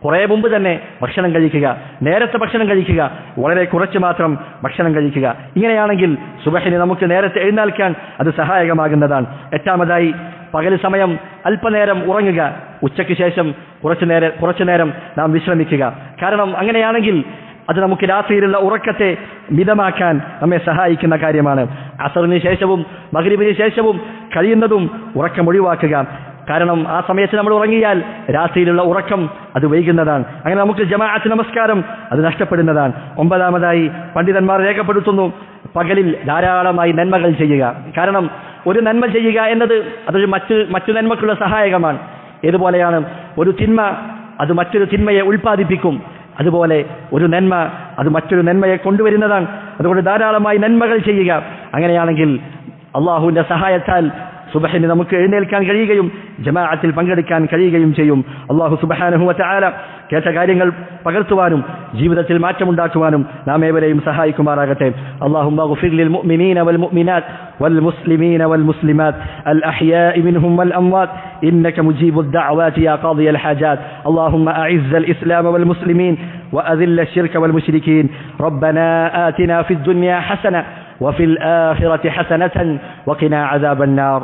കുറെ മുമ്പ് തന്നെ ഭക്ഷണം കഴിക്കുക, നേരത്തെ ഭക്ഷണം കഴിക്കുക, വളരെ കുറച്ച് മാത്രം ഭക്ഷണം കഴിക്കുക. ഇങ്ങനെയാണെങ്കിൽ സുബഹിന് നമുക്ക് നേരത്തെ എഴുന്നേൽക്കാൻ അത് സഹായകമാകുന്നതാണ്. എട്ടാമതായി, പകൽ സമയം അല്പനേരം ഉറങ്ങുക. ഉച്ചയ്ക്ക് ശേഷം കുറച്ചു നേരം നാം വിശ്രമിക്കുക. കാരണം അങ്ങനെയാണെങ്കിൽ അത് നമുക്ക് രാത്രിയിലുള്ള ഉറക്കത്തെ മിതമാക്കാൻ നമ്മെ സഹായിക്കുന്ന കാര്യമാണ്. അസറിന് ശേഷവും മഗ്രിബിന് ശേഷവും കഴിയുന്നതും ഉറക്കം ഒഴിവാക്കുക. കാരണം ആ സമയത്ത് നമ്മൾ ഉറങ്ങിയാൽ രാത്രിയിലുള്ള ഉറക്കം അത് വൈകുന്നതാണ്. അങ്ങനെ നമുക്ക് ജമാഅത്ത് നമസ്കാരം അത് നഷ്ടപ്പെടുന്നതാണ്. 9-ാമതായി പണ്ഡിതന്മാർ രേഖപ്പെടുത്തുന്നു, പകലിൽ ധാരാളമായി നന്മകൾ ചെയ്യുക. കാരണം ഒരു നന്മ ചെയ്യുക എന്നത് അതൊരു മറ്റു നന്മക്കുള്ള സഹായകമാണ്. ഏതുപോലെയാണ് ഒരു തിന്മ അത് മറ്റൊരു തിന്മയെ ഉൽപ്പാദിപ്പിക്കും, അതുപോലെ ഒരു നന്മ അത് മറ്റൊരു നന്മയെ കൊണ്ടുവരുന്നതാണ്. അതുകൊണ്ട് ധാരാളമായി നന്മകൾ ചെയ്യുക. അങ്ങനെയാണെങ്കിൽ അള്ളാഹുവിന്റെ സഹായത്താൽ സുബഹിന് നമുക്ക് എഴുന്നേൽക്കാൻ കഴിയുകയും ജമാഅത്തിൽ പങ്കെടുക്കാൻ കഴിയുകയും ചെയ്യും. അല്ലാഹു സുബ്ഹാനഹു വ തആല കേട്ട കാര്യങ്ങൾ പകർത്തുവാനും ജീവിതത്തിൽ മാറ്റമുണ്ടാക്കുവാനും നാം ഏവരെയും സഹായിക്കുമാറാകട്ടെ. അല്ലാഹുമ്മ ഗ്ഫിർ ലിൽ മുഅ്മിനീന വൽ മുഅ്മിനാത്ത് വൽ മുസ്ലിമീന വൽ മുസ്ലിമാത്ത് അൽ അഹ്യാഇ മിൻഹും വൽ അംവാത്ത് ഇന്നക മുജീബുദ് ദഅവാതി യാ ഖാദിയൽ ഹാജാത്ത്. അല്ലാഹുമ്മ അഇസ്സൽ ഇസ്ലാമ വൽ മുസ്ലിമീൻ വഅദില്ല الشرك والمشركين. ربنا آتنا في الدنيا حسنة وفي الآخرة حسنة وقنا عذاب النار.